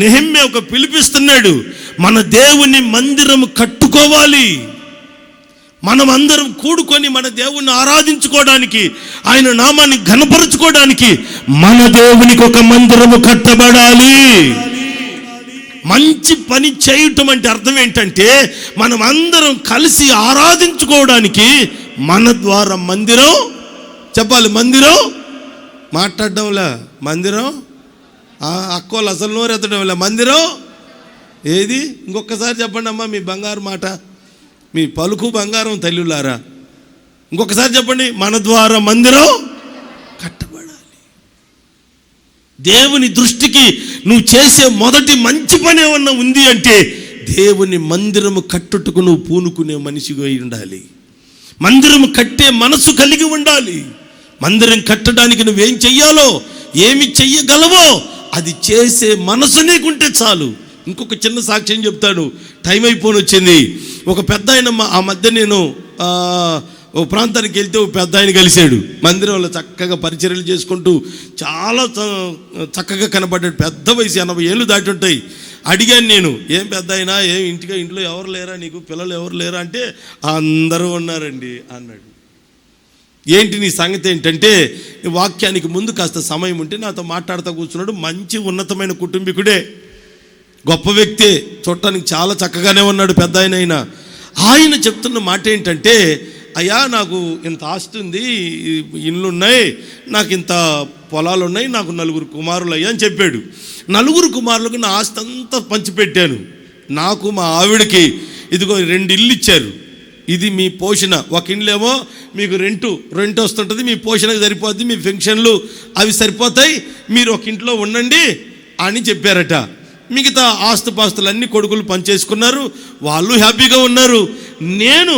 నెహెమ్యా ఒక పిలిపిస్తున్నాడు, మన దేవుని మందిరం కట్టుకోవాలి. మనం అందరం కూడుకొని మన దేవుణ్ణి ఆరాధించుకోవడానికి, ఆయన నామాన్ని ఘనపరచుకోవడానికి మన దేవునికి ఒక మందిరము కట్టబడాలి. మంచి పని చేయటం అంటే అర్థం ఏంటంటే మనం అందరం కలిసి ఆరాధించుకోవడానికి మన ద్వారా మందిరం చెప్పాలి. మందిరం మాట్లాడడంలా, మందిరం అక్కోళ్ళు అసలు నోరెత్తడంలా, మందిరం ఏది? ఇంకొకసారి చెప్పండి అమ్మా మీ బంగారు మాట, మీ పలుకు బంగారం తల్లులారా, ఇంకొకసారి చెప్పండి. మన ద్వారా మందిరం కట్టబడాలి. దేవుని దృష్టికి నువ్వు చేసే మొదటి మంచి పని ఏమన్నా ఉంది అంటే దేవుని మందిరము కట్టుటకు నువ్వు పూనుకునే మనిషిగా ఉండాలి. మందిరం కట్టే మనసు కలిగి ఉండాలి. మందిరం కట్టడానికి నువ్వేం చెయ్యాలో, ఏమి చెయ్యగలవో అది చేసే మనసు నీకుంటే చాలు. ఇంకొక చిన్న సాక్ష్యం చెప్తాను, టైం అయిపోని వచ్చింది. ఒక పెద్ద ఆయన ఆ మధ్య నేను ఓ ప్రాంతానికి వెళ్తే ఒక పెద్ద ఆయన కలిశాడు. మందిరంలో చక్కగా పరిచర్యలు చేసుకుంటూ చాలా చక్కగా కనబడ్డాడు. పెద్ద వయసు, 80 ఏళ్ళు దాటి ఉంటాయి. అడిగాను నేను, ఏం పెద్ద అయినా, ఏం ఇంట్లో ఎవరు లేరా, నీకు పిల్లలు ఎవరు లేరా అంటే అందరూ ఉన్నారండి అన్నాడు. ఏంటి నీ సంగతి ఏంటంటే, వాక్యానికి ముందు కాస్త సమయం ఉంటే నాతో మాట్లాడుతూ కూర్చున్నాడు. మంచి ఉన్నతమైన కుటుంబీకుడే, గొప్ప వ్యక్తే, చూడటానికి చాలా చక్కగానే ఉన్నాడు పెద్ద ఆయన. ఆయన చెప్తున్న మాట ఏంటంటే, అయ్యా నాకు ఇంత ఆస్తి ఉంది, ఇళ్ళు ఉన్నాయి, నాకు ఇంత పొలాలు ఉన్నాయి, నాకు 4 కుమారులు అయ్యా అని చెప్పాడు. 4 కుమారులకు నా ఆస్తి అంతా పంచిపెట్టాను. నాకు మా ఆవిడకి ఇదిగో 2 ఇళ్ళు ఇచ్చారు, ఇది మీ పోషణ. ఒక ఇండ్లేమో మీకు రెంట్ వస్తుంటుంది, మీ పోషణకు సరిపోద్ది, మీ ఫంక్షన్లు అవి సరిపోతాయి, మీరు ఒక ఇంట్లో ఉండండి అని చెప్పారట. మిగతా ఆస్తుపాస్తులన్నీ కొడుకులు పనిచేసుకున్నారు, వాళ్ళు హ్యాపీగా ఉన్నారు. నేను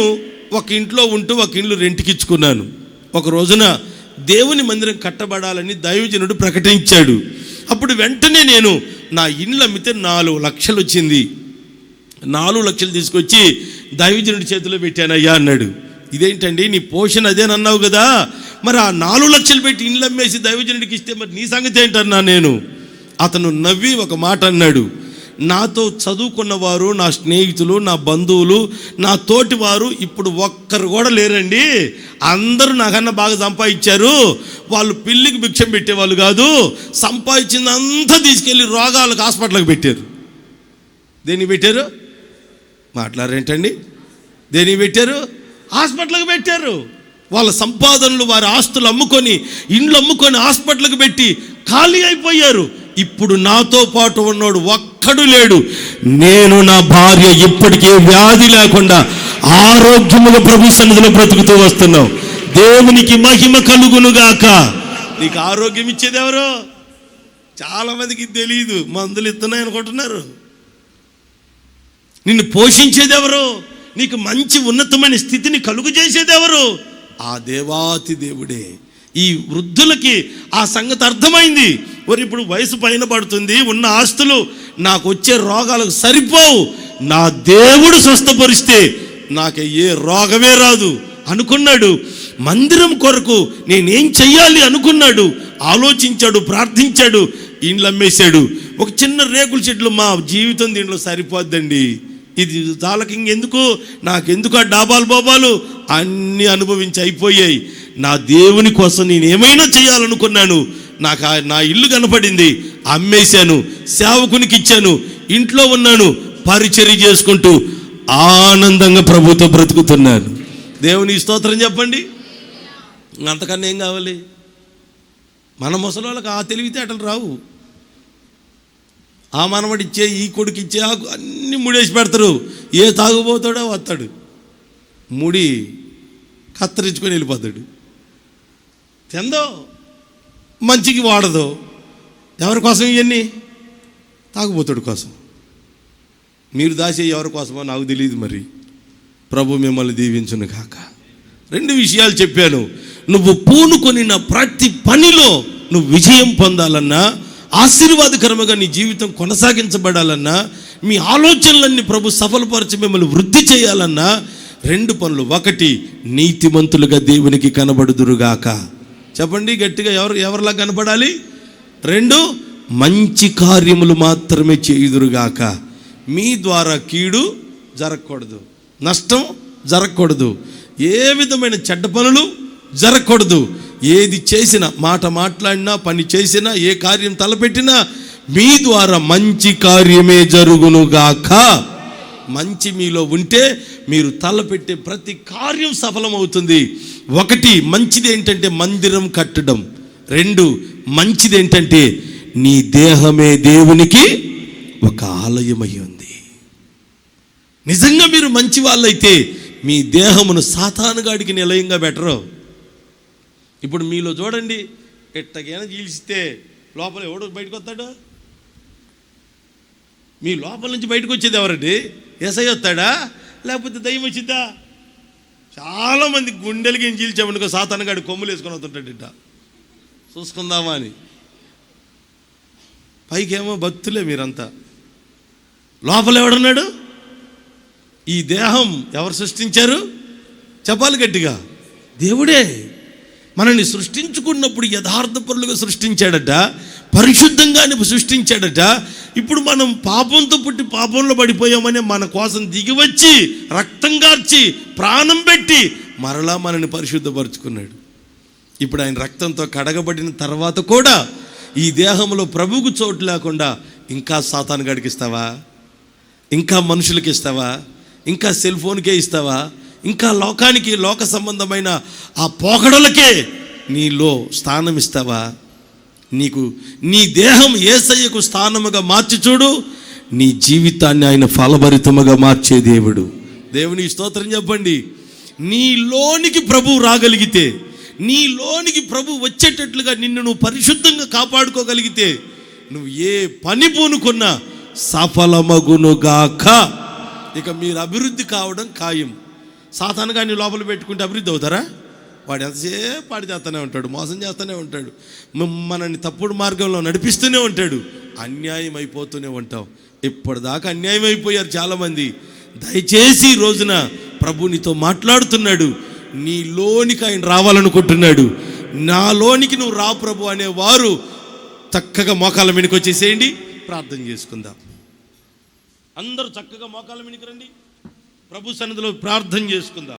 ఒక ఇంట్లో ఉంటూ ఒక ఇల్లు రెంట్కి ఇచ్చుకున్నాను. ఒక రోజున దేవుని మందిరం కట్టబడాలని దైవజనుడు ప్రకటించాడు. అప్పుడు వెంటనే నేను నా ఇండ్లు అమ్మితే 4 లక్షలు వచ్చింది. 4 లక్షలు తీసుకొచ్చి దైవజనుడి చేతిలో పెట్టానయ్యా అన్నాడు. ఇదేంటండి, నీ పోషణ అదేనన్నావు కదా, మరి ఆ 4 లక్షలు పెట్టి ఇండ్లు అమ్మేసి దైవజనుడికి ఇస్తే మరి నీ సంగతి ఏంటన్నా నేను. అతను నవ్వి ఒక మాట అన్నాడు, నాతో చదువుకున్నవారు, నా స్నేహితులు, నా బంధువులు, నా తోటి వారు ఇప్పుడు ఒక్కరు కూడా లేరండి. అందరూ నాకన్నా బాగా సంపాదించారు. వాళ్ళు పిల్లికి భిక్షం పెట్టేవాళ్ళు కాదు, సంపాదించిందంతా తీసుకెళ్ళి రోగాలకు హాస్పిటల్కి పెట్టారు. దేనికి పెట్టారు? మాట్లాడరేంటండి? దేనికి పెట్టారు? హాస్పిటల్కి పెట్టారు. వాళ్ళ సంపాదనలు, వారి ఆస్తులు అమ్ముకొని, ఇండ్లు అమ్ముకొని హాస్పిటల్కి పెట్టి ఖాళీ అయిపోయారు. ఇప్పుడు నాతో పాటు ఉన్నాడు ఒక్కడు లేడు. నేను, నా భార్య ఇప్పటికే వ్యాధి లేకుండా ఆరోగ్యముగా ప్రభు సన్నిధిలో బ్రతుకుతూ వస్తున్నాం. దేవునికి మహిమ కలుగునుగాక. నీకు ఆరోగ్యం ఇచ్చేది ఎవరు? చాలా మందికి తెలియదు, మందులు ఇస్తున్నాయి అనుకుంటున్నారు. నిన్ను పోషించేది ఎవరు? నీకు మంచి ఉన్నతమైన స్థితిని కలుగు చేసేది ఎవరు? ఆ దేవాతి దేవుడే. ఈ వృద్ధులకి ఆ సంగతి అర్థమైంది. మరి ఇప్పుడు వయసు పైన పడుతుంది, ఉన్న ఆస్తులు నాకు వచ్చే రోగాలకు సరిపోవు, నా దేవుడు స్వస్థపరిస్తే నాకు ఏ రోగమే రాదు అనుకున్నాడు. మందిరం కొరకు నేనేం చెయ్యాలి అనుకున్నాడు, ఆలోచించాడు, ప్రార్థించాడు, ఇండ్లు అమ్మేశాడు. ఒక చిన్న రేకుల చెట్లు, మా జీవితం దీంట్లో సరిపోద్దండి, ఇది చాలకి ఇంకెందుకు, నాకెందుకు ఆ డాబాలు బాబాలు అన్నీ అనుభవించి అయిపోయాయి. నా దేవుని కోసం నేను ఏమైనా చేయాలనుకున్నాను, నాకు నా ఇల్లు కనపడింది, అమ్మేశాను, సేవకునికి ఇచ్చాను, ఇంట్లో ఉన్నాను, పరిచర్య చేసుకుంటూ ఆనందంగా ప్రభుతో బ్రతుకుతున్నాను. దేవుని స్తోత్రం చెప్పండి. అంతకన్నా ఏం కావాలి? మన ముసలి వాళ్ళకి ఆ తెలివితేటలు రావు. ఆ మనవడిచ్చే, ఈ కొడుకిచ్చే అన్నీ ముడేసి పెడతారు. ఏ తాగుపోతాడో వస్తాడు, ముడి కత్తిరించుకొని వెళ్ళిపోతాడు. తిందో, మంచికి వాడదో. ఎవరి కోసం ఇవన్నీ? తాగుబోతుడు కోసం. మీరు దాచే ఎవరి కోసమో నాకు తెలియదు. మరి ప్రభు మిమ్మల్ని దీవించును కాక. 2 విషయాలు చెప్పాను. నువ్వు పూనుకొనిన ప్రతి పనిలో నువ్వు విజయం పొందాలన్నా, ఆశీర్వాదకరముగా నీ జీవితం కొనసాగించబడాలన్నా, మీ ఆలోచనలన్నీ ప్రభు సఫలపరిచి మిమ్మల్ని వృద్ధి చేయాలన్నా 2 పనులు. 1, నీతిమంతులుగా దేవునికి కనబడుదురుగాక. చెప్పండి గట్టిగా, ఎవరిలా కనపడాలి? 2, మంచి కార్యములు మాత్రమే చేయుదురుగాక. మీ ద్వారా కీడు జరగకూడదు, నష్టం జరగకూడదు, ఏ విధమైన చెడ్డ పనులు జరగకూడదు. ఏది చేసినా, మాట మాట్లాడినా, పని చేసినా, ఏ కార్యం తలపెట్టినా మీ ద్వారా మంచి కార్యమే జరుగునుగాక. మంచి మీలో ఉంటే మీరు తలపెట్టే ప్రతి కార్యం సఫలమవుతుంది. 1, మంచిది ఏంటంటే మందిరం కట్టడం. 2, మంచిది ఏంటంటే నీ దేహమే దేవునికి ఒక ఆలయమై ఉంది. నిజంగా మీరు మంచి వాళ్ళైతే మీ దేహమును సాతానుగాడికి నిలయంగా పెట్టరు. ఇప్పుడు మీలో చూడండి, ఎట్టగైనా చీల్చితే లోపల ఎవడు బయటకు వస్తాడు? మీ లోపల నుంచి బయటకు వచ్చేది ఎవరండి? యేసయ్య వస్తాడా, లేకపోతే దయ్యం వచ్చిద్దా? చాలామంది గుండెలకి చీల్చామనుకో సాతానుగాడి కొమ్ములు వేసుకొని అవుతుంటాడు చూసుకుందామా అని. పైకేమో భక్తులే మీరంతా, లోపల ఎవడున్నాడు? ఈ దేహం ఎవరు సృష్టించారు? చెప్పాలి గట్టిగా, దేవుడే. మనల్ని సృష్టించుకున్నప్పుడు యథార్థపరులుగా సృష్టించాడట, పరిశుద్ధంగా సృష్టించాడట. ఇప్పుడు మనం పాపంతో పుట్టి పాపంలో పడిపోయామని మన కోసం దిగి వచ్చి రక్తం కార్చి ప్రాణం పెట్టి మరలా మనల్ని పరిశుద్ధపరుచుకున్నాడు. ఇప్పుడు ఆయన రక్తంతో కడగబడిన తర్వాత కూడా ఈ దేహంలో ప్రభువుకు చోటు లేకుండా ఇంకా సాతాను గడికి ఇస్తావా? ఇంకా మనుషులకి ఇస్తావా? ఇంకా సెల్ ఫోన్కే ఇస్తావా? ఇంకా లోకానికి, లోక సంబంధమైన ఆ పోకడలకే నీలో స్థానం ఇస్తావా? నీకు నీ దేహం యేసయ్యకు స్థానముగా మార్చి చూడు, నీ జీవితాన్ని ఆయన ఫలభరితముగా మార్చే దేవుడు. దేవుని స్తోత్రం చెప్పండి. నీలోనికి ప్రభువు రాగలిగితే, నీలోనికి ప్రభు వచ్చేటట్లుగా నిన్ను నువ్వు పరిశుద్ధంగా కాపాడుకోగలిగితే నువ్వు ఏ పని పూనుకున్నా సఫలమగునుగాక. ఇక మీరు అభివృద్ధి కావడం ఖాయం. సాతాను కానీ లోపల పెట్టుకుంటే అభివృద్ధి అవుతారా? వాడు ఎంతసేపు పాడు చేస్తూనే ఉంటాడు, మోసం చేస్తూనే ఉంటాడు, మనల్ని తప్పుడు మార్గంలో నడిపిస్తూనే ఉంటాడు. అన్యాయం అయిపోతూనే ఉంటాం. ఇప్పటిదాకా అన్యాయం అయిపోయారు చాలామంది. దయచేసి ఈ రోజున ప్రభు నీతో మాట్లాడుతున్నాడు. నీలోనికి ఆయన రావాలనుకుంటున్నాడు. నాలోనికి నువ్వు రా ప్రభు అనేవారు చక్కగా మోకాళ్ళ మీదకి వచ్చేసేయండి, ప్రార్థన చేసుకుందాం. అందరూ చక్కగా మోకాళ్ళ మీదకి రండి, ప్రభు సన్నిధిలో ప్రార్థన చేసుకుందాం.